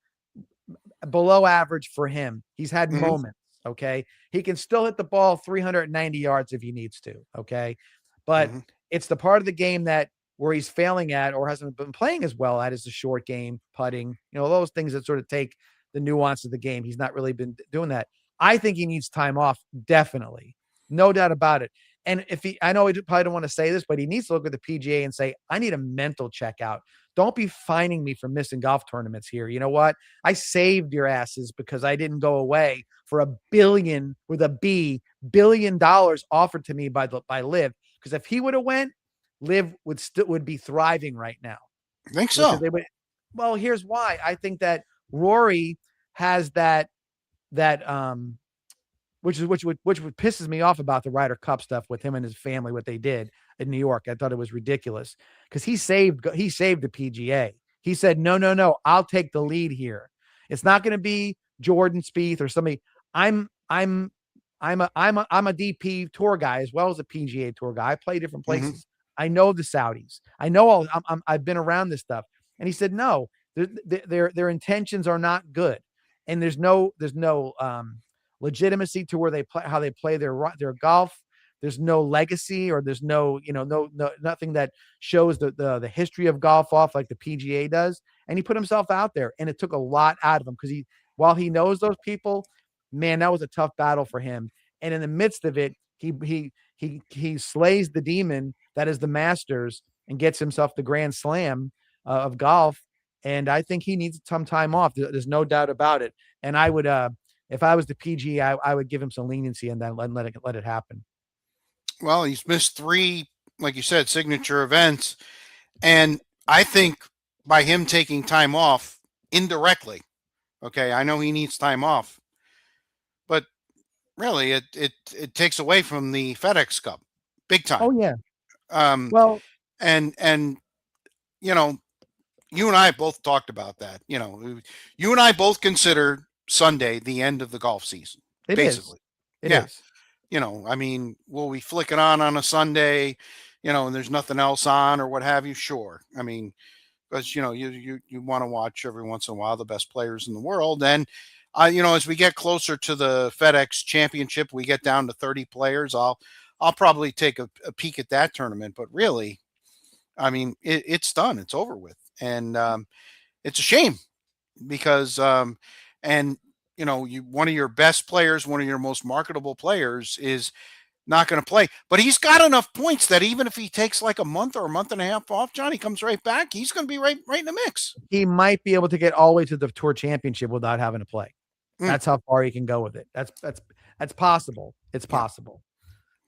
below average for him. He's had moments. Okay, he can still hit the ball 390 yards if he needs to. Okay, but it's the part of the game where he's failing at, or hasn't been playing as well at, is the short game, putting. Those things that sort of take the nuance of the game. He's not really been doing that. I think he needs time off, definitely, no doubt about it. And I know he probably don't want to say this, but he needs to look at the PGA and say, I need a mental checkout. Don't be fining me for missing golf tournaments here. You know what? I saved your asses because I didn't go away for $1 billion offered to me by Liv. Because if he would have went, Liv would be thriving right now. I think so. Well, here's why. I think that Rory has that which pisses me off about the Ryder Cup stuff with him and his family, what they did in New York. I thought it was ridiculous, because he saved the PGA. He said, no, I'll take the lead here. It's not going to be Jordan Spieth or somebody. I'm a DP tour guy as well as a PGA tour guy. I play different places. I know the Saudis. I know I've been around this stuff. And he said, no, their intentions are not good. And there's no legitimacy to where they play, how they play their golf. There's no legacy, or there's no nothing that shows the history of golf off like the PGA does. And he put himself out there, and it took a lot out of him, because while he knows those people, man, that was a tough battle for him. And in the midst of it, he slays the demon that is the Masters and gets himself the Grand Slam of golf. and I think he needs some time off. There's no doubt about it. And I would, if I was the PG, I would give him some leniency and then let it happen. Well, he's missed 3, like you said, signature events, and I think by him taking time off indirectly, okay, I know he needs time off, but really, it takes away from the FedEx Cup, big time. Oh yeah. Um, Well, and you know, you and I both talked about that. You and I both consider Sunday the end of the golf season, it basically. is. It Yeah. is. I mean, will we flick it on a Sunday, and there's nothing else on or what have you? Sure. I mean, because you want to watch every once in a while the best players in the world, and as we get closer to the FedEx Championship, we get down to 30 players. I'll probably take a peek at that tournament, but really, I mean, it's done. It's over with, and it's a shame because and one of your best players, one of your most marketable players is not going to play. But he's got enough points that even if he takes like a month or a month and a half off, Johnny comes right back. He's going to be right in the mix. He might be able to get all the way to the tour championship without having to play. Mm. That's how far he can go with it. That's possible. It's possible.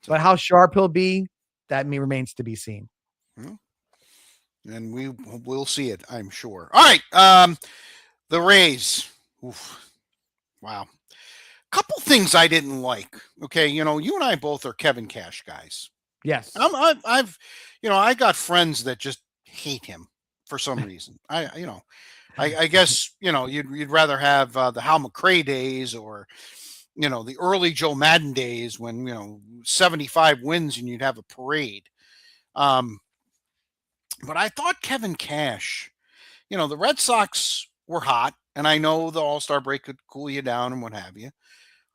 But how sharp he'll be, that remains to be seen. And we'll see it, I'm sure. All right. The Rays. Oof. Wow. Couple things I didn't like. Okay, you and I both are Kevin Cash guys. Yes. I got friends that just hate him for some reason. I guess you'd rather have the Hal McRae days or the early Joe Madden days when 75 wins and you'd have a parade. But I thought Kevin Cash, the Red Sox were hot, and I know the All-Star break could cool you down and what have you.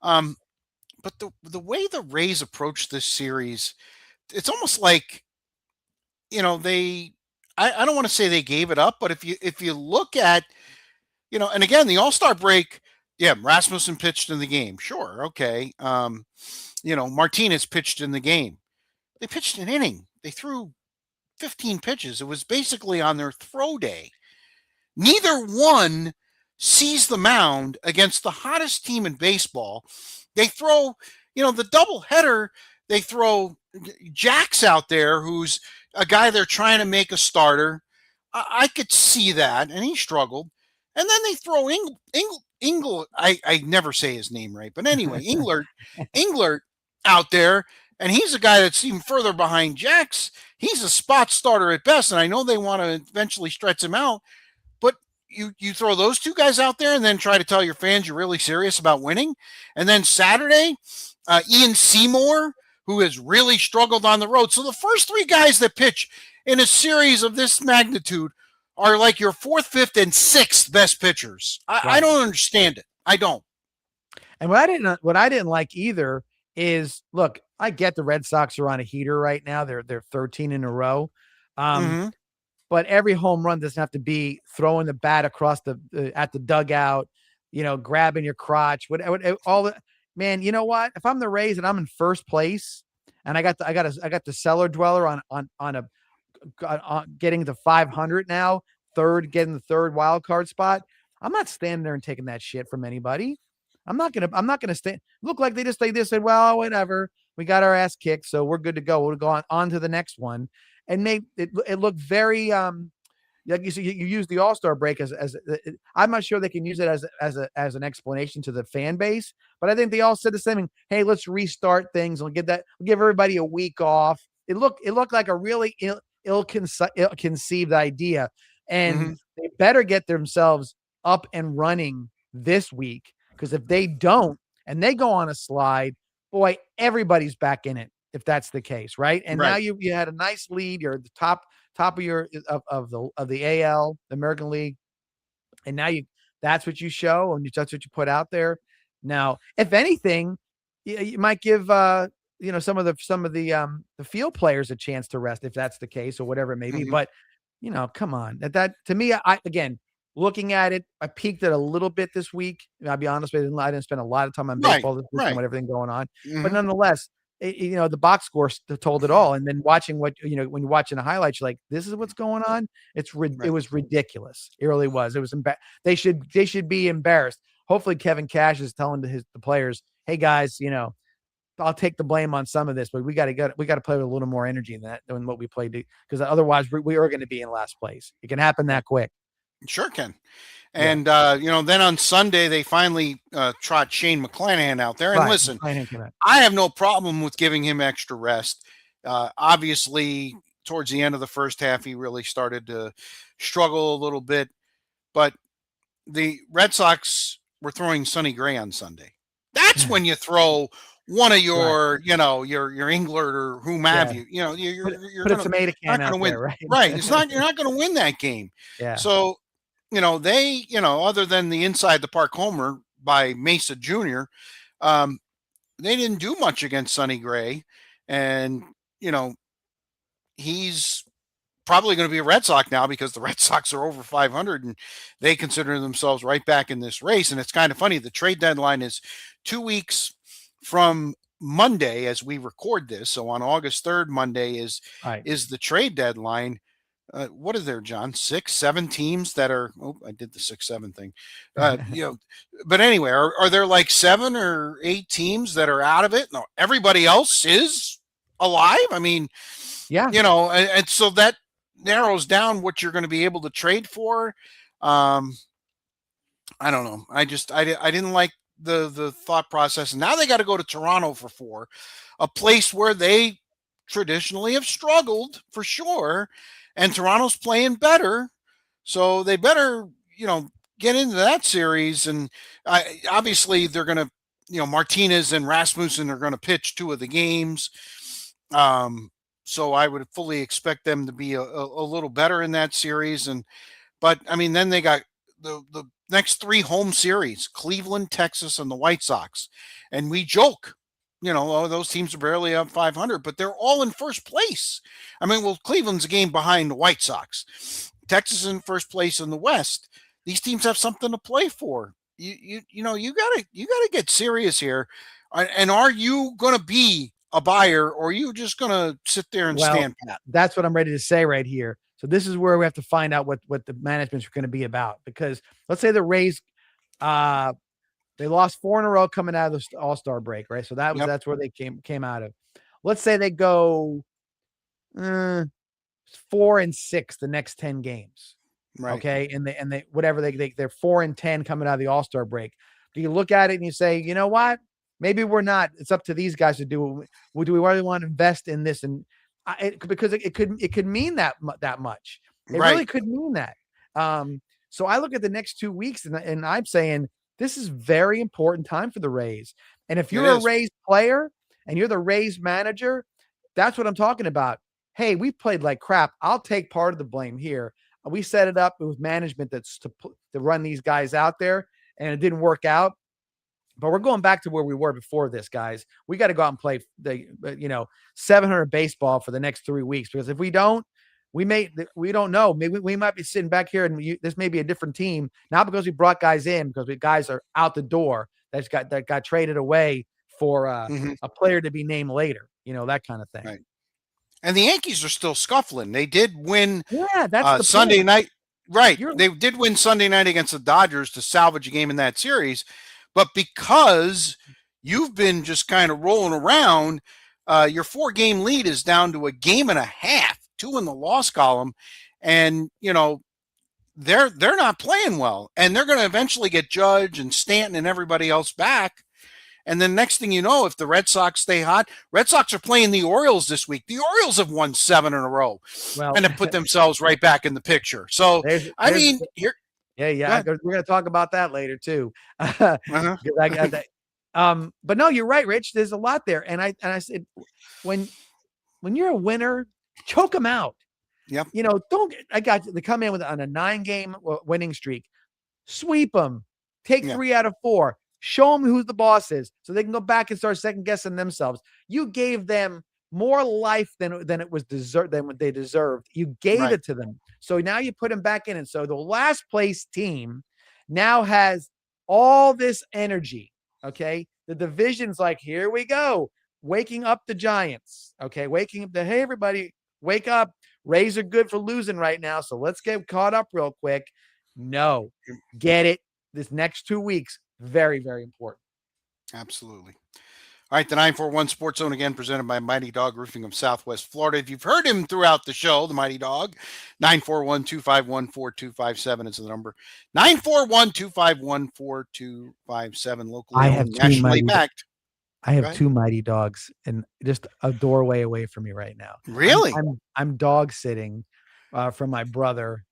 But the way the Rays approached this series, it's almost like, I don't want to say they gave it up, but if you look at, and again, the All-Star break, yeah, Rasmussen pitched in the game. Sure. Okay. Martinez pitched in the game. They pitched an inning. They threw 15 pitches. It was basically on their throw day. Neither one sees the mound against the hottest team in baseball. They throw, the doubleheader, they throw Jax out there, who's a guy they're trying to make a starter. I could see that, and he struggled. And then they throw Englert, I never say his name right, but anyway, Englert out there, and he's a guy that's even further behind Jax. He's a spot starter at best, and I know they want to eventually stretch him out, but you throw those two guys out there and then try to tell your fans you're really serious about winning. And then Saturday, Ian Seymour, who has really struggled on the road. So the first 3 guys that pitch in a series of this magnitude are like your 4th, 5th, and 6th best pitchers. I don't understand it. I don't. And what I didn't like either is, look, I get the Red Sox are on a heater right now. They're 13 in a row. But every home run doesn't have to be throwing the bat across at the dugout, grabbing your crotch. Man, you know what? If I'm the Rays and I'm in first place and I got the cellar dweller on getting to 500 now, getting the third wild card spot, I'm not standing there and taking that shit from anybody. I'm not gonna stay. Look like they just said, well, whatever. We got our ass kicked, so we're good to go. We'll go on to the next one. And make it look very like you see, you use the All-Star break as I'm not sure they can use it as an explanation to the fan base, but I think they all said the same thing. Hey, let's restart things. We'll give everybody a week off. It looked like a really ill-conceived idea, and they better get themselves up and running this week, because if they don't and they go on a slide, boy, everybody's back in it. If that's the case, right? And now you had a nice lead. You're at the top of the AL, the American League, and now that's what you show, and that's what you put out there. Now, if anything, you might give some of the field players a chance to rest if that's the case, or whatever it may be. But come on, that to me, again, looking at it, I peaked it a little bit this week. I'll be honest with you, I didn't spend a lot of time on baseball this week and with everything going on, but nonetheless. the box score told it all. And then watching when you're watching the highlights, you're like, this is what's going on. It Right. was ridiculous. It really was. It was they should be embarrassed. Hopefully Kevin Cash is telling the players, hey guys, I'll take the blame on some of this, but we got to play with a little more energy than what we played, because otherwise we are going to be in last place. It can happen that quick. Sure can. And, then on Sunday, they finally trot Shane McClanahan out there. And Right. listen, I have no problem with giving him extra rest. Obviously, towards the end of the first half, he really started to struggle a little bit. But the Red Sox were throwing Sonny Gray on Sunday. That's when you throw one of your, your Englert or whom have you. You're put a tomato can out win. there, right? Right. You're not going to win that game. Yeah. So, they, other than the inside the park homer by Mesa Jr., they didn't do much against Sonny Gray. And, he's probably going to be a Red Sox now, because the Red Sox are over 500 and they consider themselves right back in this race. And it's kind of funny. The trade deadline is 2 weeks from Monday as we record this. So on August 3rd, Monday is the trade deadline. What is there, John? 6, 7 teams that are, I did the 6, 7 thing. But anyway, are there like 7 or 8 teams that are out of it? No, everybody else is alive. I mean, yeah, and so that narrows down what you're going to be able to trade for. I don't know. I didn't like the thought process. And now they got to go to Toronto for 4, a place where they traditionally have struggled for sure. And Toronto's playing better, so they better, get into that series. And obviously they're going to, Martinez and Rasmussen are going to pitch 2 of the games. So I would fully expect them to be a little better in that series. But I mean, then they got the next 3 home series: Cleveland, Texas, and the White Sox. And we joke, those teams are barely up 500, but they're all in first place. I mean, well, Cleveland's a game behind the White Sox. Texas is in first place in the West. These teams have something to play for. You gotta get serious here. And are you going to be a buyer, or are you just going to sit there and stand pat? That's what I'm ready to say right here. So this is where we have to find out what the management's going to be about, because let's say the Rays, they lost 4 in a row coming out of the All-Star break, right? So that's where they came out of. Let's say they go 4-6 the next 10 games. Right. Okay. And they whatever they're 4-10 coming out of the All-Star break. Do you look at it and you say, you know what? Maybe we're not. It's up to these guys to do. Do we really want to invest in this? And because it could mean that much. It really could mean that. So I look at the next 2 weeks and I'm saying this is very important time for the Rays. And if you're a Rays player and you're the Rays manager, that's what I'm talking about. Hey, we played like crap. I'll take part of the blame here. We set it up with management that's to run these guys out there, and it didn't work out. But we're going back to where we were before this, guys. We got to go out and play 700 baseball for the next 3 weeks, because if we don't, we don't know. Maybe we might be sitting back here and this may be a different team, not because we brought guys in, because guys are out the door that got traded away for a player to be named later, that kind of thing. Right. And the Yankees are still scuffling. They did win that's the Sunday night. Right. They did win Sunday night against the Dodgers to salvage a game in that series. But because you've been just kind of rolling around, your 4-game lead is down to a game and a half, 2 in the loss column. And, they're not playing well. And they're going to eventually get Judge and Stanton and everybody else back. And then next thing you know, if the Red Sox stay hot, Red Sox are playing the Orioles this week. The Orioles have won 7 in a row and have put themselves right back in the picture. So, I mean, here. Yeah. We're going to talk about that later too. I got that. But no, you're right, Rich. There's a lot there. And I said, when you're a winner, choke them out. Yep. I got you. They come in on a 9-game winning streak, sweep them, take 3 out of 4. Show them who the boss is so they can go back and start second guessing themselves. You gave them more life than it was than what they deserved. You gave it to them. So now you put them back in. And so the last place team now has all this energy. Okay. The division's like, here we go. waking up the Giants. Okay, waking up hey everybody, wake up. Rays are good for losing right now, so let's get caught up real quick. No, get it. This next 2 weeks, very, very important. Absolutely. All right, the 941 Sports Zone again presented by Mighty Dog Roofing of Southwest Florida. If you've heard him throughout the show, the Mighty Dog, 941-251-4257 is the number. 941-251-4257, locally owned, nationally backed. I have two Mighty Dogs and just a doorway away from me right now. Really? I'm dog sitting from my brother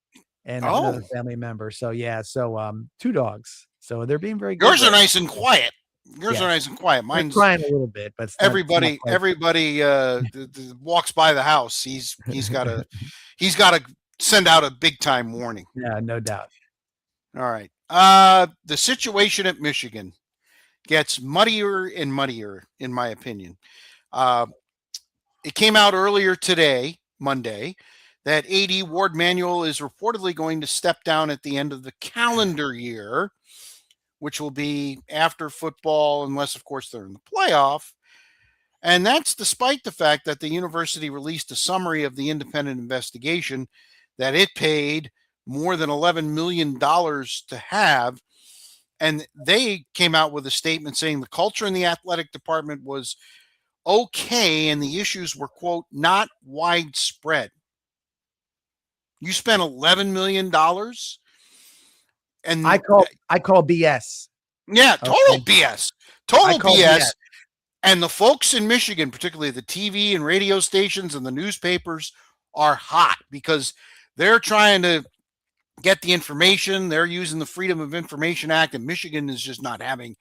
and another family member. So yeah, two dogs. So they're being very good. Yours are nice and quiet. Yours are nice and quiet. Mine's crying a little bit, but everybody walks by the house. He's got to send out a big time warning. Yeah, no doubt. All right. The situation at Michigan gets muddier and muddier, in my opinion. It came out earlier today, Monday, that AD Ward Manuel is reportedly going to step down at the end of the calendar year, which will be after football, unless, of course, they're in the playoff. And that's despite the fact that the university released a summary of the independent investigation that it paid more than $11 million to have. And they came out with a statement saying the culture in the athletic department was okay and the issues were, quote, not widespread. You spent $11 million? And I call BS. Yeah, total BS. Total BS. And the folks in Michigan, particularly the TV and radio stations and the newspapers, are hot because they're trying to get the information. They're using the Freedom of Information Act, and Michigan is just not having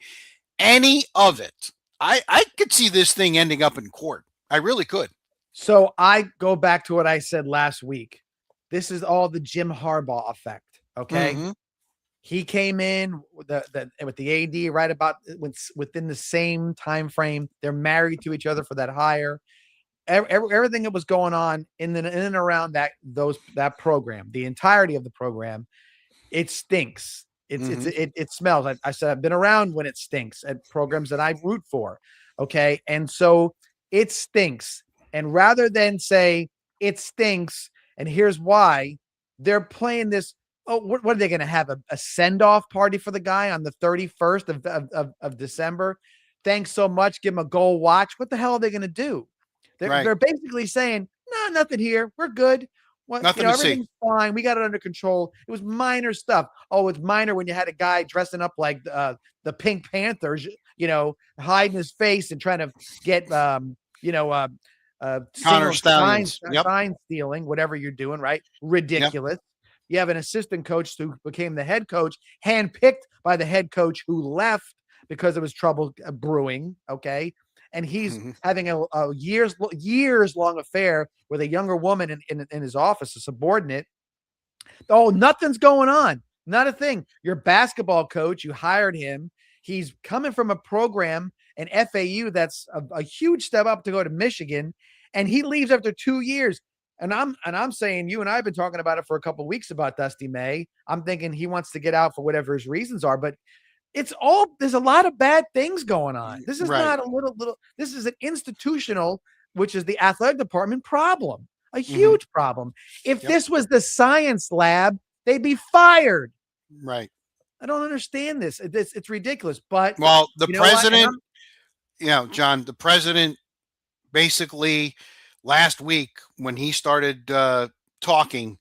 any of it. I could see this thing ending up in court. I really could. So I go back to what I said last week. This is all the Jim Harbaugh effect. Okay. Mm-hmm. He came in with the AD right about within the same time frame. They're married to each other for that hire. Everything that was going on in and around that program, the entirety of the program, it stinks. It smells. I said I've been around when it stinks at programs that I root for. Okay, and so it stinks. And rather than say it stinks and here's why, they're playing this. Oh, what are they going to have? A send-off party for the guy on the 31st of December? Thanks so much. Give him a gold watch. What the hell are they going to do? They're basically saying, no, nothing here. We're good. Everything's fine. We got it under control. It was minor stuff. Oh, it's minor when you had a guy dressing up like the Pink Panthers, hiding his face and trying to get, sign stealing, whatever you're doing, right? Ridiculous. Yep. You have an assistant coach who became the head coach, handpicked by the head coach who left because there was trouble brewing. Okay. And he's having a years long affair with a younger woman in his office, a subordinate. Oh, nothing's going on. Not a thing. Your basketball coach, you hired him. He's coming from a program, an FAU, that's a huge step up to go to Michigan. And he leaves after 2 years. And I'm saying, you and I have been talking about it for a couple of weeks about Dusty May. I'm thinking he wants to get out for whatever his reasons are, but there's a lot of bad things going on. This is not a little, this is an institutional, which is the athletic department problem, a huge problem. If this was the science lab, they'd be fired. Right. I don't understand this. It's ridiculous. But the president, John, the president basically last week when he started talking,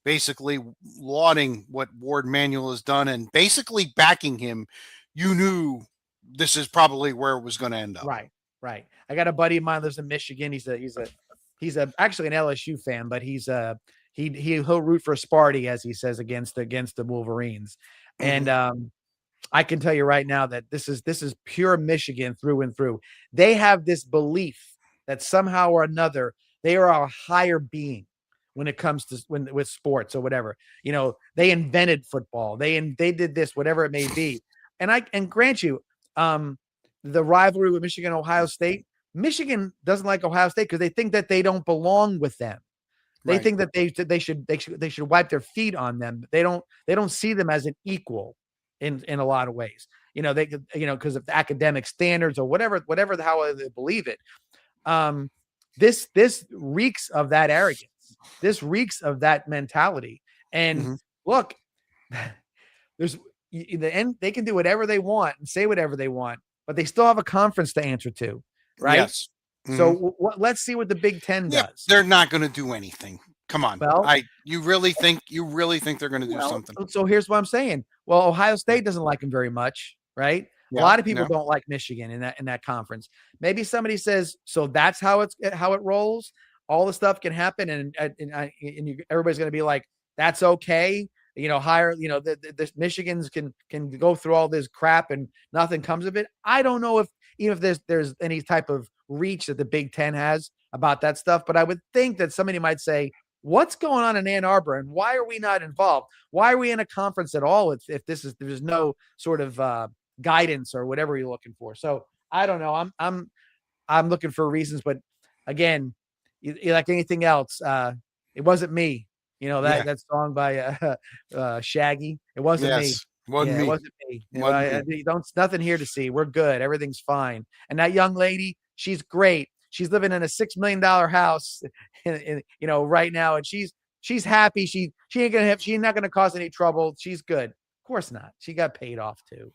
basically lauding what Ward Manuel has done and basically backing him, you knew this is probably where it was going to end up. Right. I got a buddy of mine lives in Michigan. He's actually an LSU fan, but he'll root for Sparty, as he says, against the Wolverines. And I can tell you right now that this is pure Michigan through and through. They have this belief that somehow or another they are a higher being when it comes to with sports or whatever. They invented football. They did this, whatever it may be. And grant you, the rivalry with Michigan, Ohio State, Michigan doesn't like Ohio State because they think that they don't belong with them. They think that they should wipe their feet on them. They don't see them as an equal in a lot of ways. they could, because of the academic standards or whatever how they believe it. This reeks of that arrogance. This reeks of that mentality. And look, there's the end. They can do whatever they want and say whatever they want, but they still have a conference to answer to, right? Yes. So let's see what the Big Ten does. They're not going to do anything. Come on. Well, you really think they're going to do something? So here's what I'm saying. Well, Ohio State doesn't like him very much, right? A lot of people don't like Michigan in that conference. Maybe somebody says, so that's how it rolls. All the stuff can happen, and everybody's going to be like, that's okay. Hire, the Michigans can go through all this crap and nothing comes of it. I don't know if there's any type of reach that the Big Ten has about that stuff, but I would think that somebody might say, what's going on in Ann Arbor and why are we not involved? Why are we in a conference at all if there's no sort of guidance or whatever you're looking for? So I don't know. I'm looking for reasons, but again, like anything else, it wasn't me. That song by Shaggy. It wasn't me. Wasn't me. It wasn't me. Nothing here to see. We're good. Everything's fine. And that young lady, she's great. She's living in a $6 million house, right now, and she's happy. She's not gonna cause any trouble. She's good. Of course not. She got paid off too.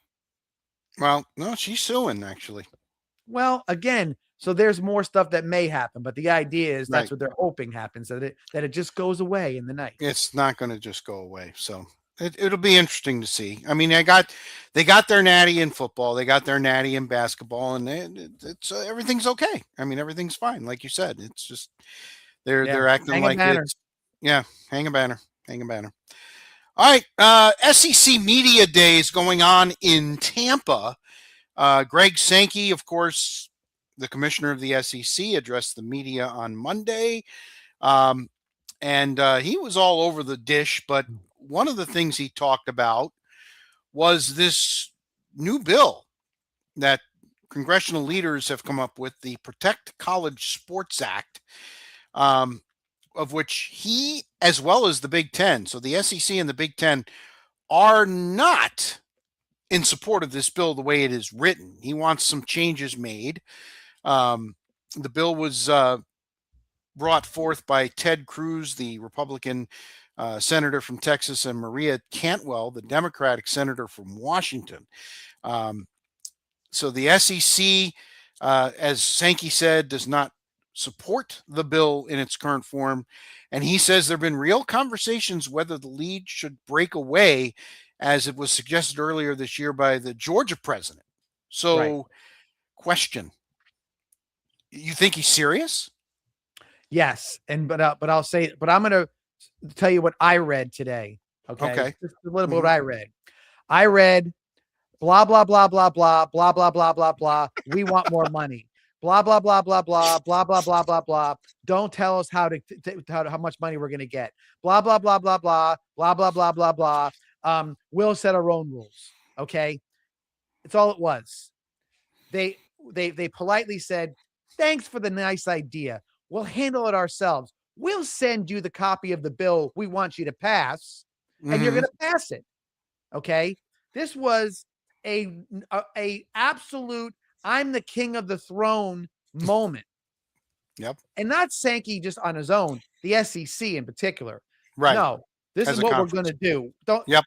Well, no, she's suing actually. Well, again, so there's more stuff that may happen, but the idea is that's what they're hoping happens, that it just goes away in the night. It's not going to just go away. So it'll be interesting to see. I mean, they got their natty in football, they got their natty in basketball, and it's everything's okay. I mean, everything's fine, like you said. It's just they're acting like it's hang a banner. All right, SEC Media Days going on in Tampa. Greg Sankey, of course, the commissioner of the SEC, addressed the media on Monday, and he was all over the dish. But one of the things he talked about was this new bill that congressional leaders have come up with, the Protect College Sports Act, of which he, as well as the Big Ten, so the SEC and the Big Ten, are not in support of this bill the way it is written. He wants some changes made. The bill was brought forth by Ted Cruz, the Republican senator from Texas, and Maria Cantwell, the Democratic senator from Washington. So the SEC, as Sankey said, does not support the bill in its current form. And he says there have been real conversations whether the league should break away, as it was suggested earlier this year by the Georgia president. So, question. You think he's serious? Yes, but I'll say, but I'm going to tell you what I read today. Okay. Just a little bit what I read. I read blah blah blah blah blah blah blah blah blah blah. We want more money. Blah blah blah blah blah blah blah blah blah blah. Don't tell us how much money we're going to get. Blah blah blah blah blah blah blah blah blah blah. We'll set our own rules. Okay, it's all it was. They politely said, thanks for the nice idea. We'll handle it ourselves. We'll send you the copy of the bill we want you to pass, and you're going to pass it. Okay. This was a absolute, I'm the king of the throne moment. Yep. And not Sankey just on his own, the SEC in particular. Right. No, this is what we're going to do.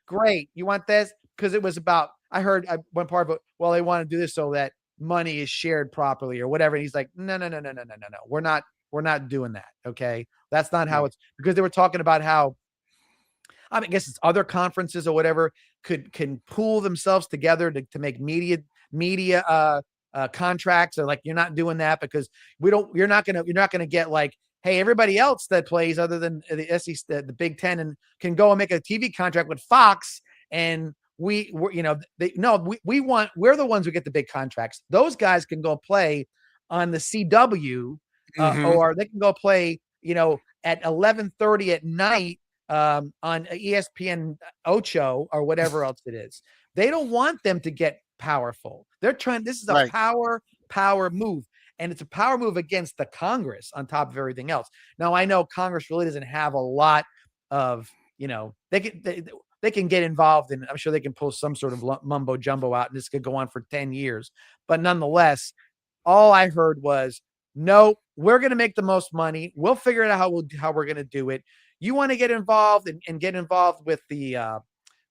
Great. You want this? Because it was about, I heard one part of it, well, they want to do this so that money is shared properly or whatever. And he's like, no. We're not doing that. Okay. That's not how it's, because they were talking about how, I guess it's other conferences or whatever can pool themselves together to make media contracts. Or like, you're not doing that because you're not going to get like, hey, everybody else that plays other than the SEC, the Big Ten, and can go and make a TV contract with Fox. And we're the ones who get the big contracts. Those guys can go play on the CW, or they can go play, at 11:30 at night on ESPN Ocho or whatever else it is. They don't want them to get powerful. They're trying. This is a power move, and it's a power move against the Congress on top of everything else. Now I know Congress really doesn't have a lot of, they they can get involved in. I'm sure they can pull some sort of mumbo jumbo out, and this could go on for 10 years. But nonetheless, all I heard was, no, we're going to make the most money. We'll figure it out how we're going to do it. You want to get involved and get involved with the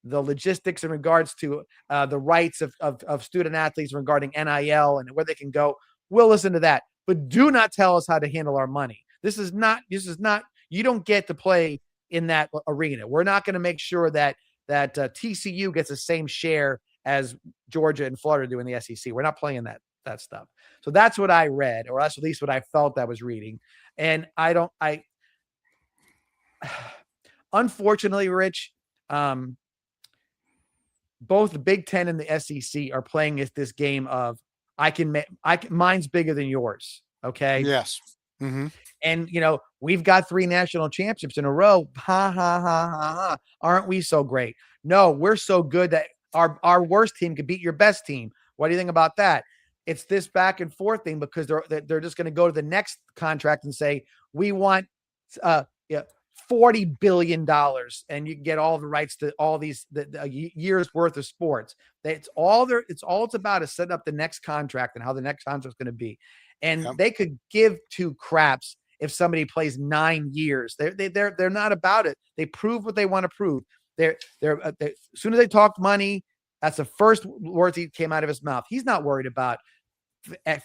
logistics in regards to the rights of student athletes regarding NIL and where they can go. We'll listen to that, but do not tell us how to handle our money. This is not, you don't get to play in that arena. We're not going to make sure that TCU gets the same share as Georgia and Florida do in the SEC. We're not playing that stuff. So that's what I read, or that's at least what I felt I was reading. And unfortunately, Rich, both the Big Ten and the SEC are playing this game of mine's bigger than yours. Okay. Yes. Mm-hmm. And we've got 3 national championships in a row. Ha ha ha ha ha. Aren't we so great? No, we're so good that our worst team could beat your best team. What do you think about that? It's this back and forth thing because they're just going to go to the next contract and say, we want $40 billion and you can get all the rights to all these the years worth of sports. It's all it's about is setting up the next contract and how the next contract is going to be. And they could give 2 craps if somebody plays 9 years. They're not about it. They prove what they want to prove. They're as soon as they talked money, that's the first words he came out of his mouth. He's not worried about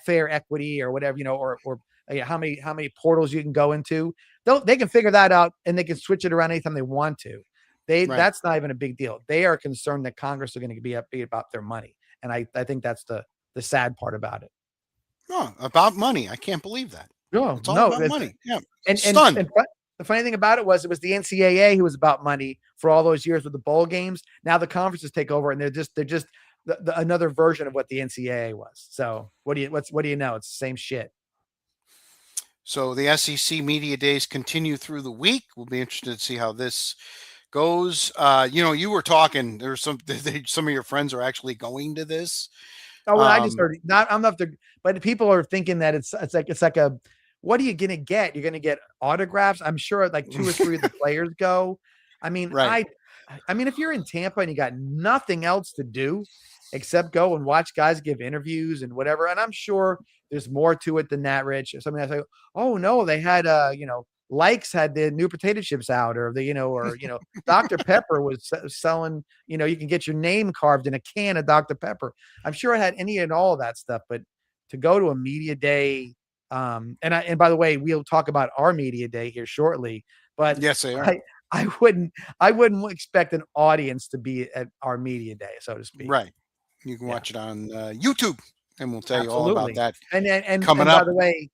fair equity or whatever, or how many portals you can go into. They can figure that out and they can switch it around anytime they want to. That's not even a big deal. They are concerned that Congress are going to be about their money. And I think that's the sad part about it. Oh, about money. I can't believe that. No, it's all about money. Yeah. And the funny thing about it was the NCAA who was about money for all those years with the bowl games. Now the conferences take over and they're just another version of what the NCAA was. So what do you know? It's the same shit. So the SEC media days continue through the week. We'll be interested to see how this goes. You were talking, there's some of your friends are actually going to this. Oh, well, I just heard but people are thinking that it's like a, what are you going to get? You're going to get autographs. I'm sure like 2 or 3 of the players go. I mean, right. I mean, if you're in Tampa and you got nothing else to do except go and watch guys give interviews and whatever, and I'm sure there's more to it than that, Rich. Or something that's like, oh no, they had Likes had the new potato chips out, or Dr. Pepper was selling, you can get your name carved in a can of Dr. Pepper. I'm sure it had any and all of that stuff, but to go to a media day, and by the way, we'll talk about our media day here shortly, but yes, they are. I wouldn't expect an audience to be at our media day, so to speak. Right. You can watch it on YouTube, and we'll tell you all about that. And coming up. By the way,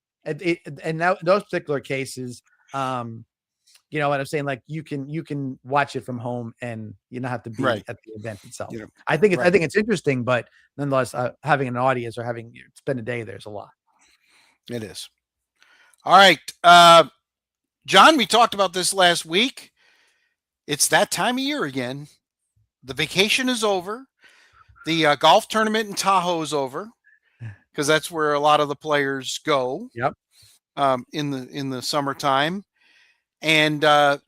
those particular cases, what I'm saying, like you can watch it from home and you don't have to be at the event itself. I think it's interesting, but nonetheless, having an audience or spend a day there's a lot. It is. All right, John, we talked about this last week. It's that time of year again. The vacation is over. The golf tournament in Tahoe is over because that's where a lot of the players go. Yep. In the summertime, and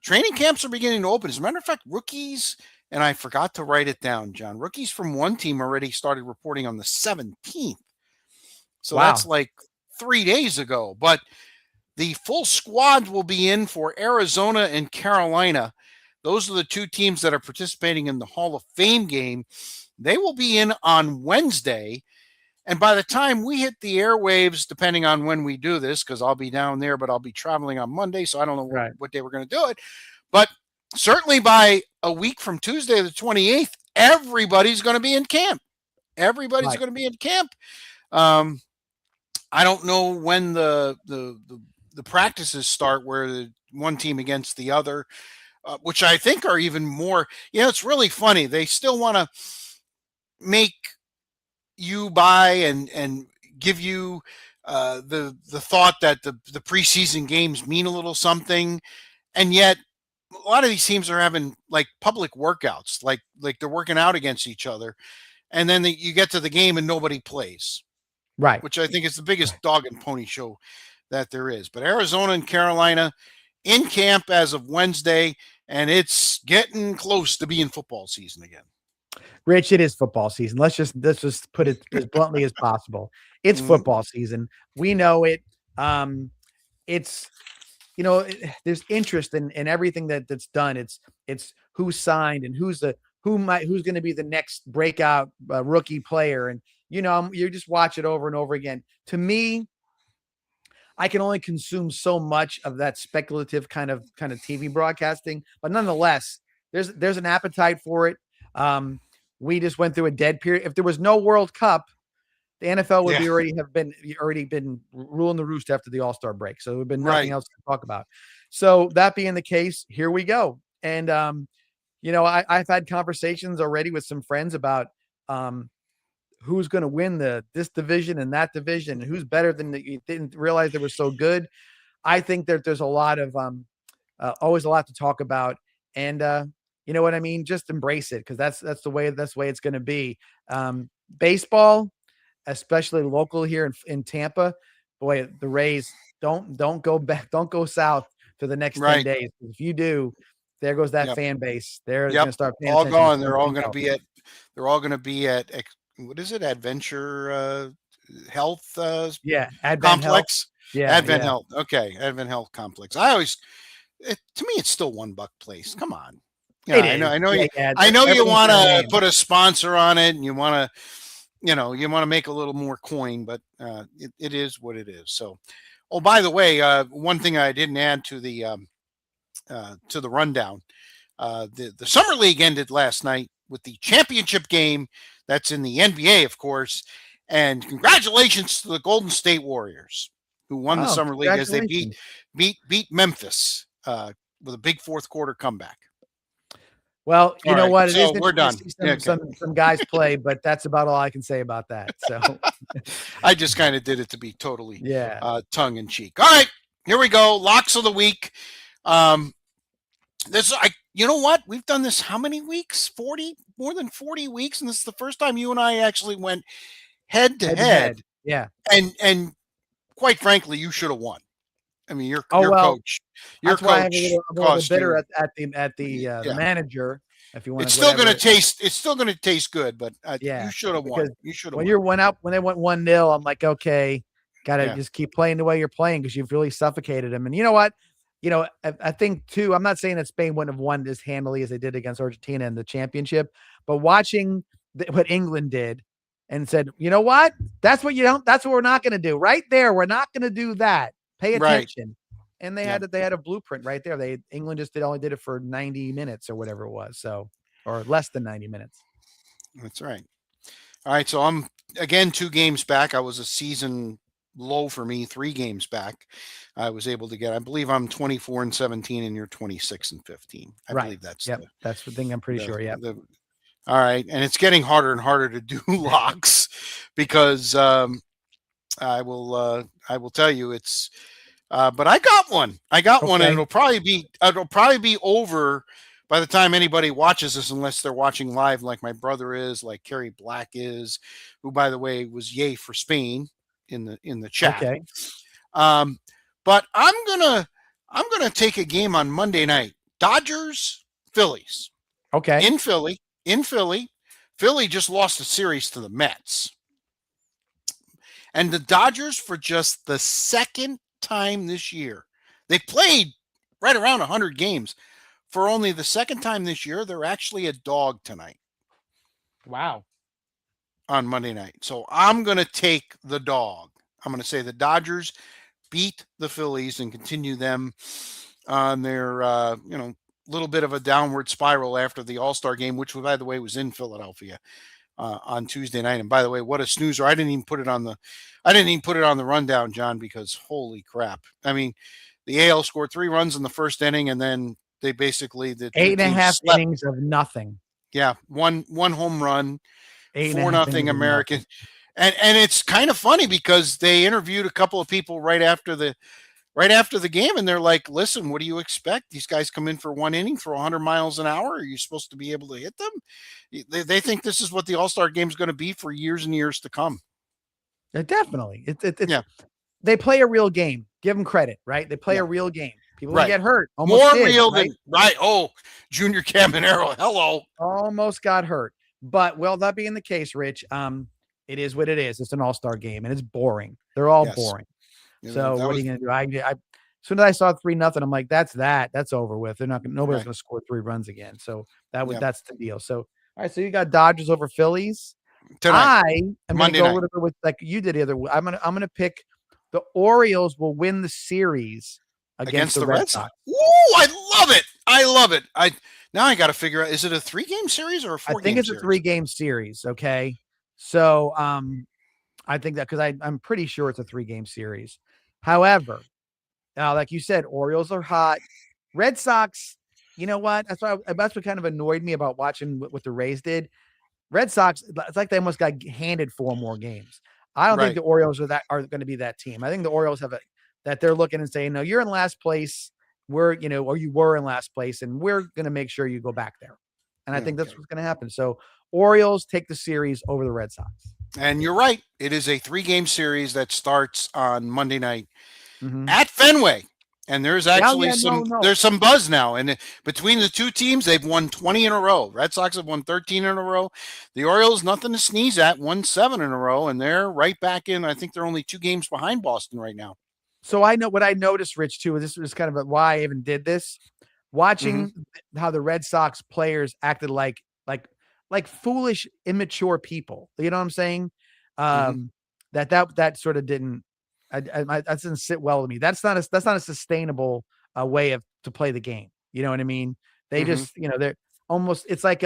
training camps are beginning to open. As a matter of fact, rookies, and I forgot to write it down, John. Rookies from one team already started reporting on the 17th. So that's like 3 days ago. But the full squad will be in for Arizona and Carolina. Those are the 2 teams that are participating in the Hall of Fame game. They will be in on Wednesday. And by the time we hit the airwaves, depending on when we do this, because I'll be down there, but I'll be traveling on Monday, so I don't know what day we're going to do it. But certainly by a week from Tuesday, the 28th, everybody's going to be in camp. Everybody's going to be in camp. I don't know when the practices start, where the one team against the other, which I think are even more. It's really funny. They still want to make you buy and give you the thought that the preseason games mean a little something, and yet a lot of these teams are having like public workouts, like they're working out against each other, and then you get to the game and nobody plays, right? Which I think is the biggest dog and pony show that there is. But Arizona and Carolina in camp as of Wednesday. and it's getting close to being football season again. Rich, it is football season. Let's just put it as bluntly as possible. It's football season. We know it. It's there's interest in everything that's done. It's who's signed and who's going to be the next breakout rookie player, and you just watch it over and over again. To me, I can only consume so much of that speculative kind of TV broadcasting, but nonetheless, there's an appetite for it. We just went through a dead period. If there was no World Cup, the NFL would already been ruling the roost after the All-Star break. So there would have been nothing else to talk about. So that being the case, here we go. And I've had conversations already with some friends about who's going to win this division and that division, and who's better than you didn't realize they were so good. I think that there's a lot of always a lot to talk about, and you know what I mean? Just embrace it, because that's the way it's going to be. Baseball, especially local here in Tampa, boy, the Rays don't go back, don't go south for the next 10 days. If you do, there goes that fan base. They're going to start paying all attention. gone. They're all going to be at what is it? Adventure Health Advent Complex. Health. Yeah, Advent Health. Okay, Advent Health Complex. To me, it's still $1 place. Come on. Yeah, I know you want to put a sponsor on it, and you want to make a little more coin, but it is what it is. So, oh, by the way, one thing I didn't add to the rundown, the Summer League ended last night with the championship game. That's in the NBA, of course, and congratulations to the Golden State Warriors, who won the Summer League as they beat Memphis with a big fourth quarter comeback. Well, you know what? So we're done. Some guys play, but that's about all I can say about that. So I just kind of did it to be totally tongue in cheek. All right, here we go. Locks of the week. You know what? We've done this how many weeks? More than 40 weeks, and this is the first time you and I actually went head to head. Yeah. And quite frankly, you should have won. I mean, your coach. Your coach. I'm a little bitter at the manager. If you want, it's still going to taste. It's still going to taste good, but you should have won. You should have. When they went 1-0, I'm like, okay, gotta just keep playing the way you're playing, because you've really suffocated them. And you know what? I think too, I'm not saying that Spain wouldn't have won as handily as they did against Argentina in the championship, but watching what England did and said, you know what? That's what we're not going to do right there. We're not going to do that. Pay attention. Right. And they had a blueprint right there. England just only did it for 90 minutes or whatever it was. So, or less than 90 minutes. That's right. All right. So I'm again 2 games back. I was a season low for me, 3 games back. I was able to get, I believe I'm 24-17 and you're 26-15. I believe that's that's the thing. I'm pretty sure. Yeah. All right. And it's getting harder and harder to do locks because I will tell you it's but I got one. And it'll probably be over by the time anybody watches this, unless they're watching live like my brother is, like Kerry Black is, who by the way was yay for Spain in the chat. Okay. But I'm gonna take a game on Monday night. Dodgers, Phillies. Okay. In Philly. Philly just lost a series to the Mets. And the Dodgers, for just the second time this year, they played right around 100 games. For only the second time this year, they're actually a dog tonight. Wow. On Monday night. So I'm going to take the dog. I'm going to say the Dodgers beat the Phillies and continue them on their, little bit of a downward spiral after the All-Star game, which, by the way, was in Philadelphia on Tuesday night. And by the way, what a snoozer! I didn't even put it on the rundown, John, because holy crap! I mean, the AL scored 3 runs in the first inning, and then they basically 8.5 innings of nothing. Yeah, one home run, 4-0 American. And it's kind of funny because they interviewed a couple of people right after the game, and they're like, listen, what do you expect? These guys come in for 1 inning, throw 100 miles an hour. Are you supposed to be able to hit them? They think this is what the All-Star game is going to be for years and years to come. Definitely. They play a real game. Give them credit, right? They play a real game. People Right. get hurt. Almost More did, real right? than right. Oh, Junior Caminero. Hello. Almost got hurt. But well, that being the case, Rich, it is what it is. It's an all-star game and it's boring. They're all Yes. boring. You know, So that what are was you gonna do? As soon as I saw 3-0, I'm like, that's over with. They're not gonna nobody's right. gonna score 3 runs again. So Yep. that's the deal. So all right, so you got Dodgers over Phillies. Tonight. I am gonna Monday go a night. little bit with like you did the other. I'm gonna pick the Orioles will win the series against the Red Sox. Ooh, I love it. I love it. Now I got to figure out, is it a 3-game series or a 4-game I think it's series? a 3-game series. Okay. So I think that because I'm pretty sure it's a 3-game series. However, now, like you said, Orioles are hot. Red Sox, you know what? That's what kind of annoyed me about watching what the Rays did. Red Sox, it's like they almost got handed 4 more games. I don't think the Orioles are going to be that team. I think the Orioles have that they're looking and saying, no, you're in last place. Or you were in last place, and we're going to make sure you go back there. And I think that's what's going to happen. So Orioles take the series over the Red Sox. And you're right. It is a 3-game series that starts on Monday night Mm-hmm. at Fenway. And there's actually no. There's some buzz now. And between the two teams, they've won 20 in a row. Red Sox have won 13 in a row. The Orioles, nothing to sneeze at, won 7 in a row. And they're right back in. I think they're only 2 games behind Boston right now. So I know what I noticed, Rich, too. This was kind of why I even did this. Watching how the Red Sox players acted like foolish, immature people. You know what I'm saying? That sort of didn't. That doesn't sit well with me. That's not a sustainable way to play the game. You know what I mean? They just, they're almost. It's like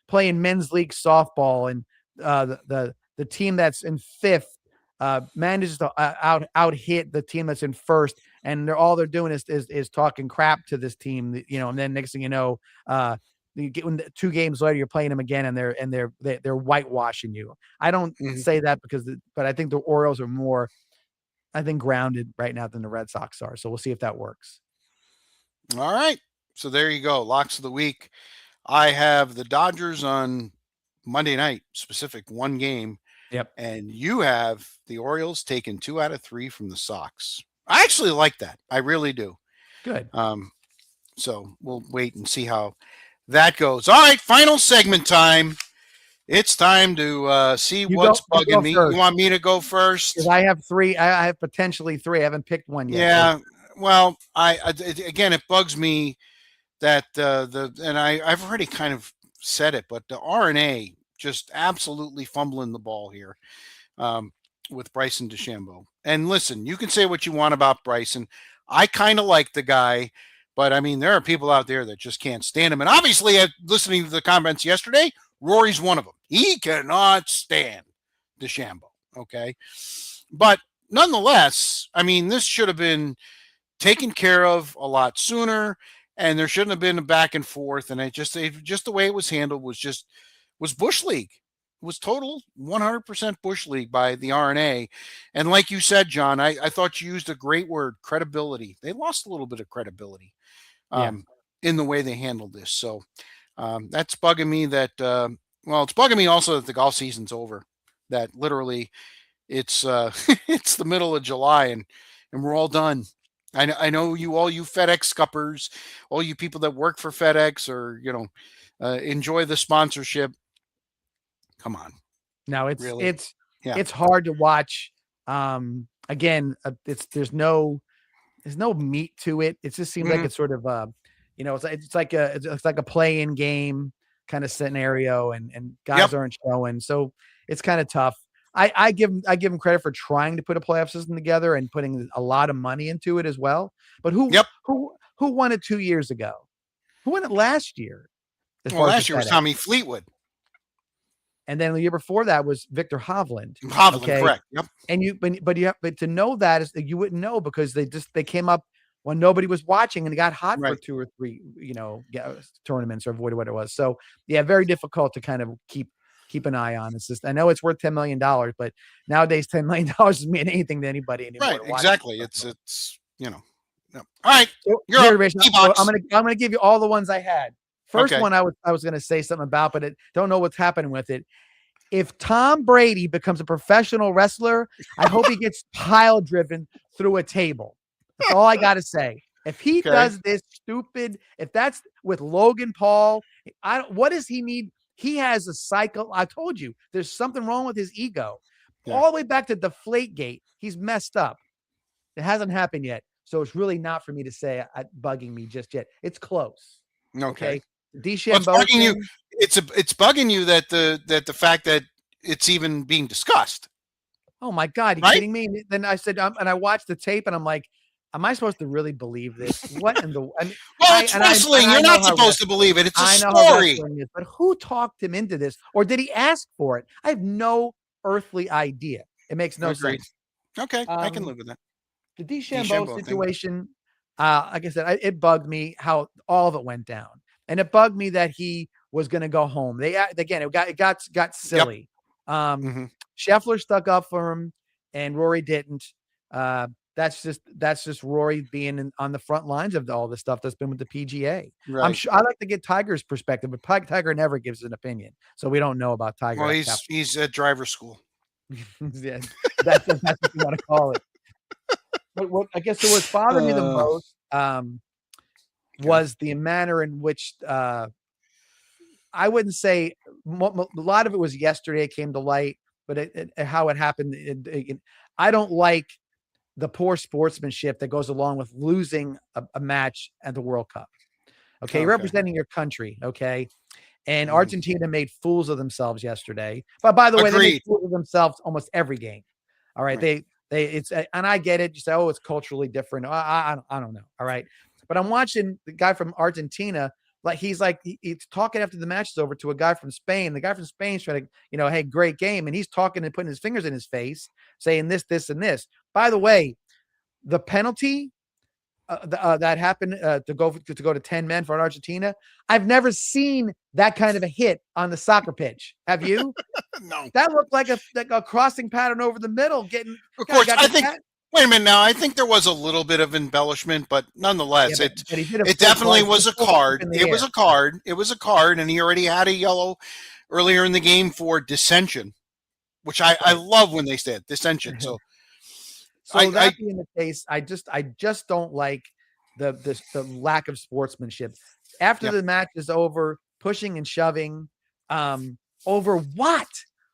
playing men's league softball, and the team that's in 5th manages to out hit the team that's in 1st, and all they're doing is talking crap to this team. And then next thing you know, when 2 games later you're playing them again, and they're whitewashing you. I don't say that but I think the Orioles are more, I think, grounded right now than the Red Sox are. So we'll see if that works. All right. So there you go. Locks of the week. I have the Dodgers on Monday night, specific 1 game. Yep. And you have the Orioles taking 2 out of 3 from the Sox. I actually like that. I really do. Good. So we'll wait and see how that goes. All right. Final segment time. It's time to see what's bugging me. You want me to go first? Because I have 3. I have potentially 3. I haven't picked one yet. Yeah. Well, again, it bugs me that and I've already kind of said it, but the RNA just absolutely fumbling the ball here with Bryson DeChambeau. And listen, you can say what you want about Bryson. I kind of like the guy, but I mean, there are people out there that just can't stand him. And obviously, listening to the comments yesterday, Rory's one of them. He cannot stand DeChambeau. Okay. But nonetheless, I mean, this should have been taken care of a lot sooner, and there shouldn't have been a back and forth. And just the way it was handled was Bush League. It was total 100% Bush League by the RNA. And like you said, John, I thought you used a great word, credibility. They lost a little bit of credibility in the way they handled this. So that's bugging me that, it's bugging me also that the golf season's over, that literally it's it's the middle of July and we're all done. I know all you FedEx scuppers, all you people that work for FedEx or, enjoy the sponsorship. Come on. No, it's really? It's hard to watch. Again, there's no meat to it. It just seems like it's sort of it's like a play-in game kind of scenario, and guys aren't showing, so it's kind of tough. I give him credit for trying to put a playoff system together and putting a lot of money into it as well. But who won it 2 years ago? Who won it last year? Last year was Tommy Fleetwood. And then the year before that was Victor Hovland. Correct. Yep. And but to know that is you wouldn't know because they came up when nobody was watching and they got hot for 2 or 3 tournaments or avoided what it was. So yeah, very difficult to kind of keep an eye on. It's just, I know it's worth $10 million, but nowadays $10 million doesn't mean anything to anybody anymore. Right. Exactly. It's no. All right. So, I'm gonna give you all the ones I had. First one I was going to say something about, but don't know what's happening with it. If Tom Brady becomes a professional wrestler, I hope he gets pile driven through a table. That's all I got to say. If he Okay. does this stupid, if that's with Logan Paul, what does he need? He has a cycle. I told you there's something wrong with his ego. Yeah. All the way back to Deflategate, he's messed up. It hasn't happened yet. So it's really not for me to say bugging me just yet. It's close. Okay. DeChambeau Well, it's bugging you. thing, It's bugging you that the fact that it's even being discussed. oh my God, you Right? kidding me? And then I said, and I watched the tape and I'm like, am I supposed to really believe this? What in the, Well, it's wrestling. I You're know not how supposed to believe it. It's a I know how story. wrestling is, but who talked him into this? Or did he ask for it? I have no earthly idea. It makes no Agreed. sense. Okay, I can live with that. The DeChambeau DeChambeau thing. situation, like I said, it bugged me how all of it went down. And it bugged me that he was going to go home. It got silly. Mhm. Scheffler stuck up for him and Rory didn't. That's just Rory being on the front lines of all the stuff that's been with the PGA. Right. I'm sure I like to get Tiger's perspective, but Tiger never gives an opinion, so we don't know about Tiger. Well, he's at driver school. Yeah, that's what you want to call it. But what I guess what bothered me the most was the manner in which I wouldn't say a lot of it was yesterday. It came to light, but how it happened. I don't like the poor sportsmanship that goes along with losing a match at the World Cup. Okay, you're representing your country. Okay, and Argentina made fools of themselves yesterday. But by the way, they made fools of themselves almost every game. All right, it's and I get it. You say, oh, it's culturally different. I don't know. All right, but I'm watching the guy from Argentina. He's talking after the match is over to a guy from Spain. The guy from Spain's trying to, hey, great game. And he's talking and putting his fingers in his face, saying this, and this. By the way, the penalty that happened to go to 10 men for Argentina, I've never seen that kind of a hit on the soccer pitch. Have you? No. That looked like a crossing pattern over the middle. Of course, I think. Wait a minute now. I think there was a little bit of embellishment, but nonetheless, it definitely was a card. It was a card. It was a card, and he already had a yellow earlier in the game for dissension, which I love when they said dissension. So that being the case, I just don't like the lack of sportsmanship after the match is over, pushing and shoving over what?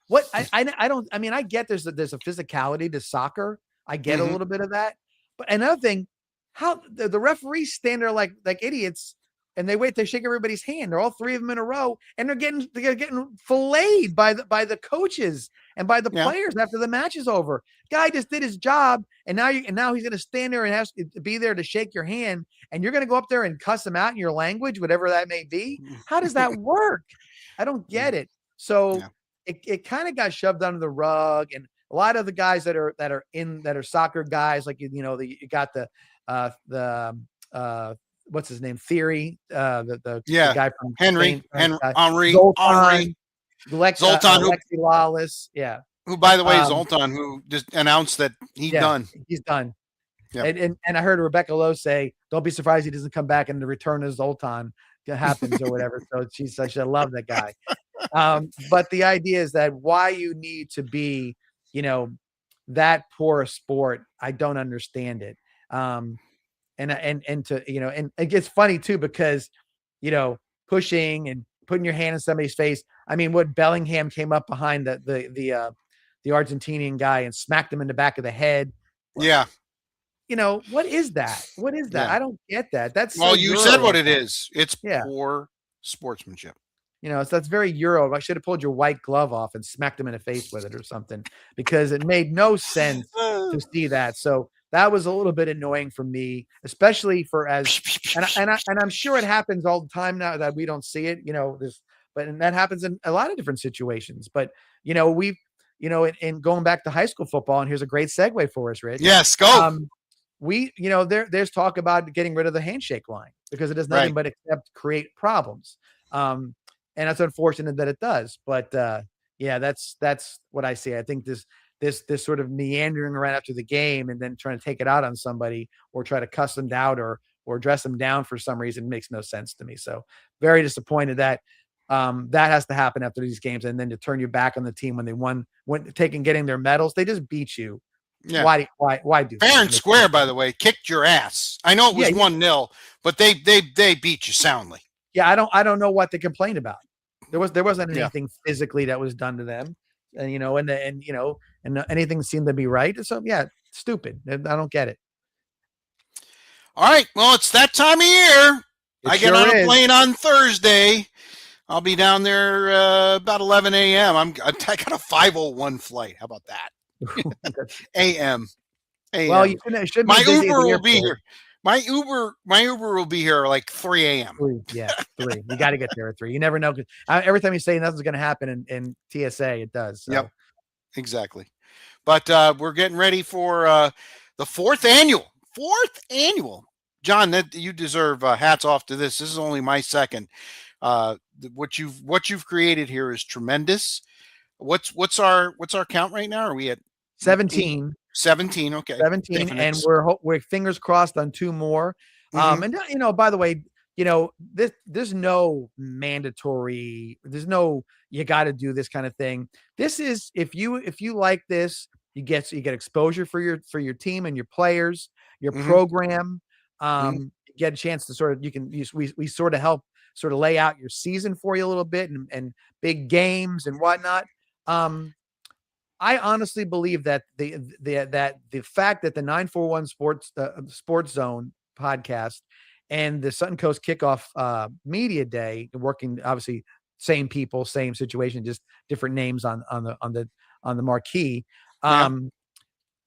What I don't. I mean, I get there's a physicality to soccer. I get a little bit of that. But another thing, how the referees stand there like idiots and they wait to shake everybody's hand. They're all three of them in a row and they're getting filleted by the coaches and by the players after the match is over. Guy just did his job and now he's going to stand there and has to be there to shake your hand and you're going to go up there and cuss him out in your language, whatever that may be. How does that work? I don't get it. So it kind of got shoved under the rug, and a lot of the guys that are soccer guys, like you got the what's his name, Theory, the guy from Henry Zoltan, Alexi Lawless, who by the way is Zoltan, who just announced that he's done. Yep. And I heard Rebecca Lowe say, "Don't be surprised he doesn't come back and the return of Zoltan happens or whatever." So she's such I love that guy. But the idea is that why you need to be, that poor a sport, I don't understand it. And it gets funny too, because, pushing and putting your hand in somebody's face. I mean, what Bellingham came up behind the Argentinian guy and smacked him in the back of the head. Yeah. What is that? What is that? I don't get that. That's you said what it is. It's poor sportsmanship. So that's very Euro. I should have pulled your white glove off and smacked him in the face with it or something, because it made no sense to see that. So that was a little bit annoying for me, especially and I'm sure it happens all the time now that we don't see it, and that happens in a lot of different situations. But, we've, in going back to high school football, and here's a great segue for us, Rich. Yes, go. There's talk about getting rid of the handshake line because it does nothing but except create problems. And that's unfortunate that it does, but that's what I see. I think this sort of meandering around after the game and then trying to take it out on somebody or try to cuss them down or dress them down for some reason makes no sense to me. So very disappointed that that has to happen after these games, and then to turn you back on the team when they getting their medals, they just beat you. Yeah. Why do Fair that? and square, by the way, kicked your ass. I know it was Yeah, 1-0, but they beat you soundly. Yeah, I don't know what to complain about. There wasn't Yeah. anything physically that was done to them, and anything seemed to be right. So yeah, stupid. I don't get it. All right. Well, it's that time of year. It I get sure on a is. plane on Thursday. I'll be down there about 11 a.m. I got a 5:01 flight. How about that? A.M. Well, you should be My busy at Uber the will be airport. here. My Uber will be here like 3 a.m. 3, yeah, 3. You got to get there at 3. You never know. Every time you say nothing's going to happen in TSA, it does. So. Yep, exactly. But we're getting ready for the fourth annual. John, that you deserve hats off to this. This is only my second. What you've created here is tremendous. What's our count right now? Are we at 17? 17. Okay. 17, and we're fingers crossed on 2 more. And by the way, there's no mandatory, there's no you got to do this kind of thing. This is if you like this, you get exposure for your team and your players, your program. You get a chance to sort of we sort of help sort of lay out your season for you a little bit and big games and whatnot. I honestly believe that the fact that the 941 Sports Zone podcast and the Sutton Coast Kickoff Media Day, working obviously same people, same situation, just different names on the marquee. That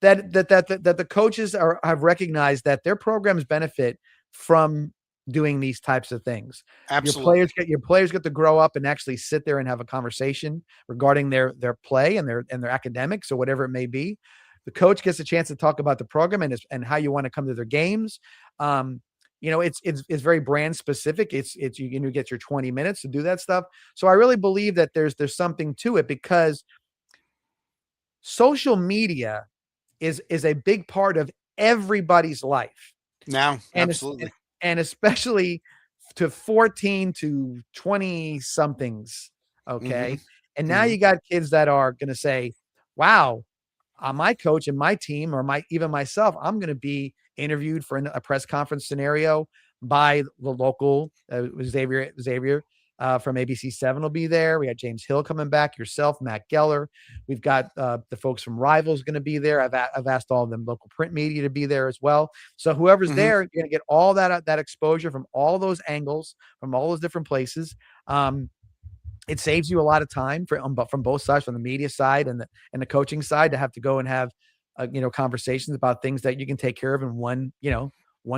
the coaches have recognized that their programs benefit from doing these types of things. Absolutely. Your players get to grow up and actually sit there and have a conversation regarding their play and their academics or whatever it may be. The coach gets a chance to talk about the program and how you want to come to their games. It's very brand specific. You get your 20 minutes to do that stuff. So I really believe that there's something to it because social media is a big part of everybody's life now. And absolutely. And especially to 14 to 20 somethings. Okay. And now you got kids that are going to say, wow, my coach and my team or even myself, I'm going to be interviewed for a press conference scenario by the local Xavier from ABC7 will be there. We got James Hill coming back, yourself, Matt Geller. We've got the folks from Rivals going to be there. I've asked all of them local print media to be there as well. So whoever's there, you're going to get all that exposure from all those angles, from all those different places. It saves you a lot of time from both sides, from the media side and the coaching side, to have to go and have conversations about things that you can take care of in one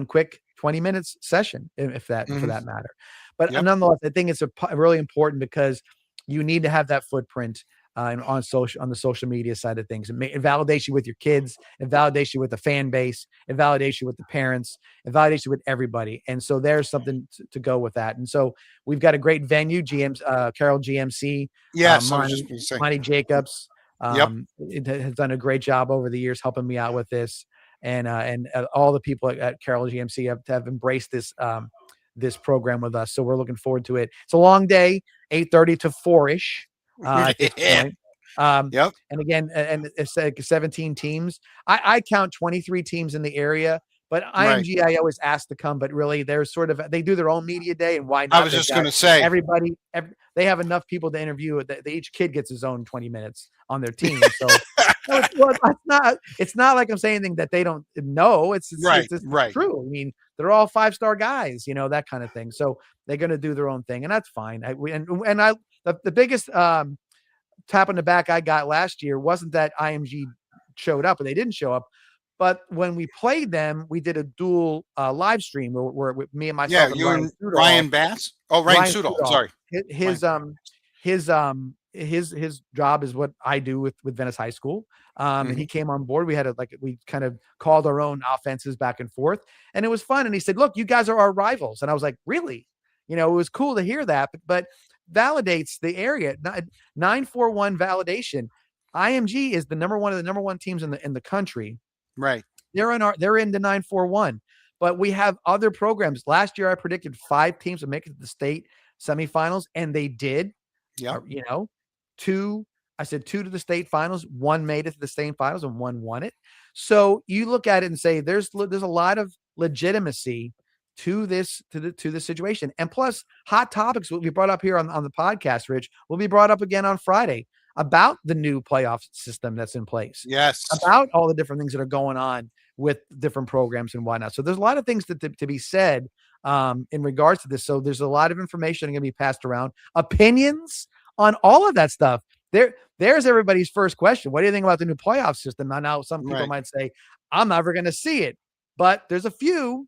quick 20 minutes session, for that matter. But nonetheless, I think it's really important because you need to have that footprint on the social media side of things. It validates you with your kids, it validates you with the fan base, it validates you with the parents, it validates you with everybody. And so there's something to go with that. And so we've got a great venue, Carroll GMC. Yes, I was just going to say. Monty Jacobs it has done a great job over the years helping me out with this. And all the people at Carroll GMC have embraced this program with us. So we're looking forward to it. It's a long day, 8:30 to 4-ish. At this point. And again, and it's like 17 teams. I count 23 teams in the area, but IMG, I always ask to come, but really they're they do their own media day, and why not? I was just going to say, they have enough people to interview. Each kid gets his own 20 minutes on their team. So it's not like I'm saying anything that they don't know. It's true. I mean, they're all 5-star guys, that kind of thing. So they're going to do their own thing, and that's fine. The biggest tap on the back I got last year wasn't that IMG showed up, and they didn't show up. But when we played them, we did a dual live stream where me and myself. Yeah, and Ryan Bass. Oh, Ryan Sudol. Sorry. His job is what I do with Venice High School. And he came on board. We kind of called our own offenses back and forth, and it was fun. And he said, "Look, you guys are our rivals." And I was like, "Really?" It was cool to hear that, but validates the area. 941 validation. IMG is the number one teams in the country. Right. They're in the 941, but we have other programs. Last year, I predicted 5 teams would make it to the state semifinals, and they did. Yeah. 2 I said 2 to the state finals, 1 made it to the state finals, and 1 won it. So you look at it and say there's a lot of legitimacy to this situation. And plus, hot topics will be brought up here on the podcast, Rich, will be brought up again on Friday about the new playoff system that's in place. Yes. About all the different things that are going on with different programs and whatnot. So there's a lot of things to be said in regards to this. So there's a lot of information going to be passed around, opinions on all of that stuff. There's everybody's first question. What do you think about the new playoff system? I know some people might say, I'm never going to see it, but there's a few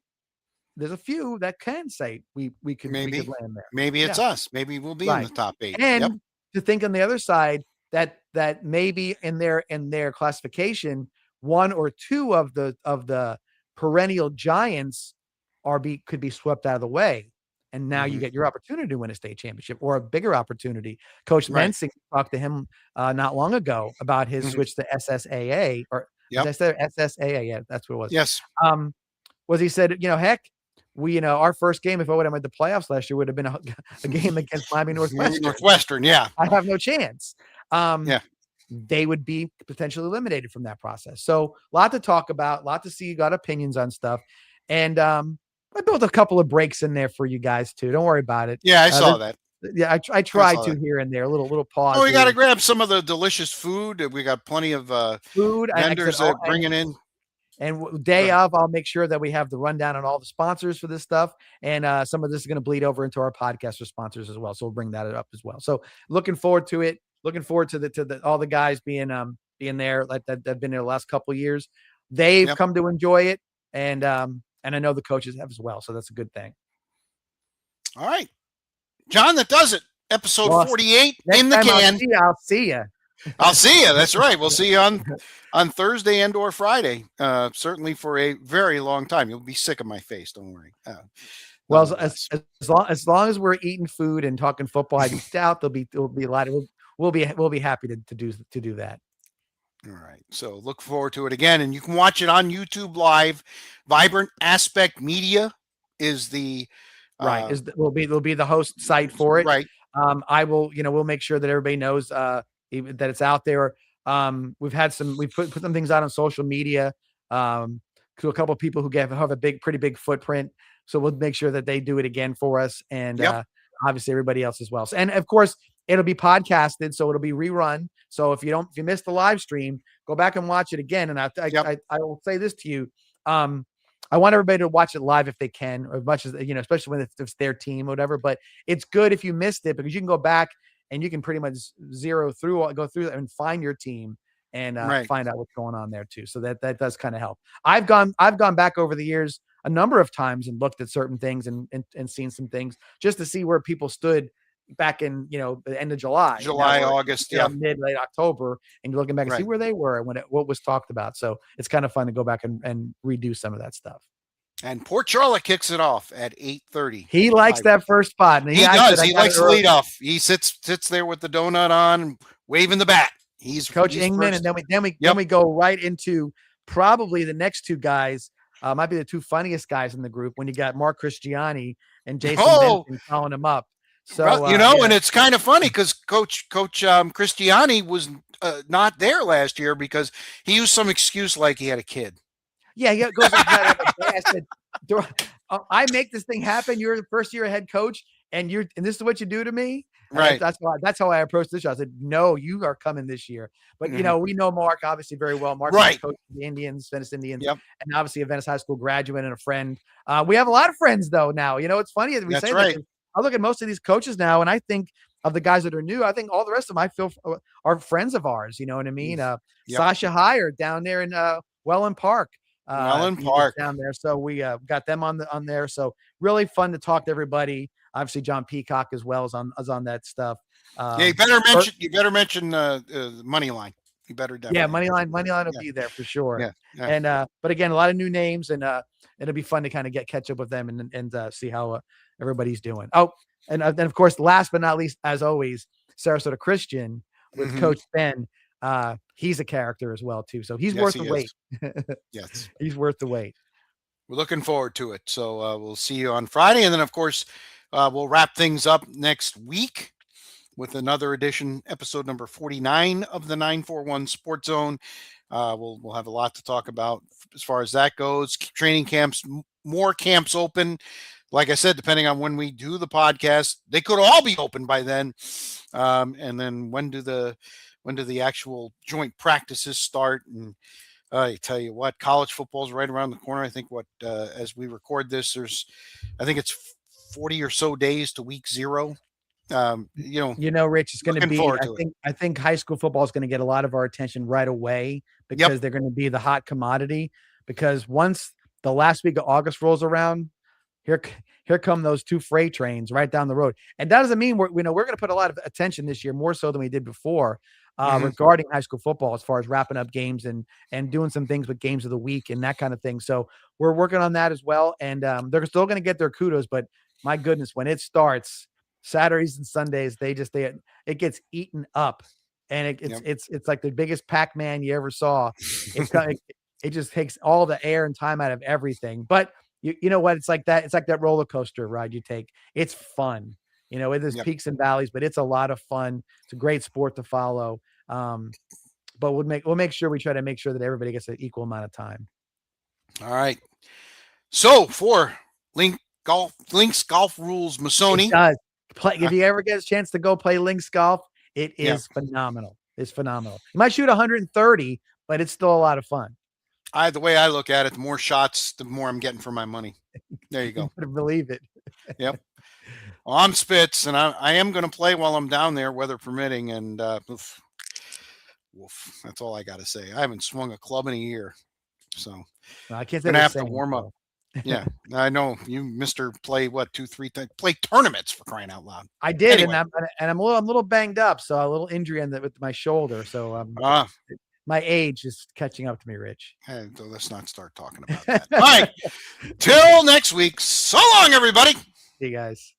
that can say we could land there. Maybe it's us. Maybe we'll be in the top 8. And to think on the other side that maybe in their classification, 1 or 2 of the perennial giants could be swept out of the way. And now you get your opportunity to win a state championship or a bigger opportunity. Coach Mensing talked to him not long ago about his switch to SSAA, or did I say SSAA? Yeah, that's what it was. Yes. He said, heck, our first game, if I would have made the playoffs last year, would have been a game against Miami Northwestern. Yeah. I have no chance. They would be potentially eliminated from that process. So a lot to talk about, a lot to see. You got opinions on stuff. And I built a couple of breaks in there for you guys too. Don't worry about it. Yeah, I saw that. Yeah, I tried to here and there, a little pause. Oh, we got to grab some of the delicious food. We got plenty of food vendors that bringing in. And day of, I'll make sure that we have the rundown on all the sponsors for this stuff. And some of this is going to bleed over into our podcast for sponsors as well. So we'll bring that up as well. So looking forward to it. Looking forward to all the guys being there that have been there the last couple of years. They've come to enjoy it. And I know the coaches have as well. So that's a good thing. All right. John, that does it. Episode 48 in the can. I'll see you. I'll see you. That's right. We'll see you on Thursday and or Friday. Certainly for a very long time. You'll be sick of my face. Don't worry. Well, as long as we're eating food and talking football, I doubt there'll be a lot of. We'll be happy to do that. All right. So look forward to it again, and you can watch it on YouTube Live. Vibrant Aspect Media is the will be the host site for it. Right. I will. We'll make sure that everybody knows that it's out there. We've put some things out on social media. To a couple of people who have a pretty big footprint. So we'll make sure that they do it again for us, and obviously everybody else as well. So, and of course, it'll be podcasted, so it'll be rerun. So if you missed the live stream, go back and watch it again. And I will say this to you. I want everybody to watch it live if they can, or as much as, especially when it's their team or whatever, but it's good if you missed it, because you can go back and you can pretty much go through and find your team and find out what's going on there too. So that does kind of help. I've gone back over the years a number of times and looked at certain things and seen some things just to see where people stood back in, the end of July, August, late October, and you're looking back and see where they were and what was talked about. So it's kind of fun to go back and redo some of that stuff. And Port Charlotte kicks it off at 8:30. He likes that first spot. And he does. He likes the lead off. He sits there with the donut on, waving the bat. He's Coach Ingman, first. And then we go right into probably the next two guys. Might be the two funniest guys in the group when you got Mark Christiani and Jason Benson calling him up. So and it's kind of funny because Coach Christiani was not there last year because he used some excuse like he had a kid. Yeah, he goes. I said, I make this thing happen. You're the first year head coach, and this is what you do to me. Right. That's how I approached this. I said, no, you are coming this year. But we know Mark obviously very well. Mark is coach of the Indians, Venice Indians, and obviously a Venice High School graduate and a friend. We have a lot of friends though now. It's funny that we say that. I look at most of these coaches now, and I think of the guys that are new. I think all the rest of them I feel are friends of ours. You know what I mean? Sasha Heyer down there in Welland Park. Down there. So we got them on there. So really fun to talk to everybody. Obviously, John Peacock as well is on that stuff. You better mention Moneyline. You better definitely. Moneyline will be there for sure. Yeah. And but again, a lot of new names, and it'll be fun to kind of catch up with them and see how everybody's doing. Oh, and then of course, last but not least, as always, Sarasota Christian with Coach Ben. He's a character as well too, so he's worth the wait. Yes, he's worth the wait. We're looking forward to it. So we'll see you on Friday, and then of course we'll wrap things up next week with another edition, episode number 49 of the 941 Sports Zone. We'll have a lot to talk about as far as that goes. Training camps, more camps open. Like I said, depending on when we do the podcast, they could all be open by then. And then when do the actual joint practices start? And I tell you what, college football is right around the corner. I think as we record this, I think it's 40 or so days to week 0. Rich, it's going to be, I think high school football is going to get a lot of our attention right away because they're going to be the hot commodity, because once the last week of August rolls around, here come those 2 freight trains right down the road. And that doesn't mean we're going to put a lot of attention this year, more so than we did before, regarding high school football, as far as wrapping up games and doing some things with games of the week and that kind of thing. So we're working on that as well. And they're still going to get their kudos, but my goodness, when it starts Saturdays and Sundays, it gets eaten up, and it's like the biggest Pac-Man you ever saw. It just takes all the air and time out of everything. But you know what? It's like that. It's like that roller coaster ride you take. It's fun. It is peaks and valleys, but it's a lot of fun. It's a great sport to follow. But we'll make sure we try to make sure that everybody gets an equal amount of time. All right. So for Links Golf Rules Missoni. If you ever get a chance to go play Links Golf, it is phenomenal. It's phenomenal. You might shoot 130, but it's still a lot of fun. The way I look at it, the more shots, the more I'm getting for my money. There you go. You believe it. Yep. Well, I'm Spitz, and I am going to play while I'm down there, weather permitting. And that's all I got to say. I haven't swung a club in a year, so I can't say I'm gonna have to warm up. Yeah, I know you, Mr. Play 2-3 play tournaments, for crying out loud. I did, anyway. and I'm a little banged up, so a little injury with my shoulder. So my age is catching up to me, Rich. Hey, let's not start talking about that. All right, till next week. So long, everybody. See you guys.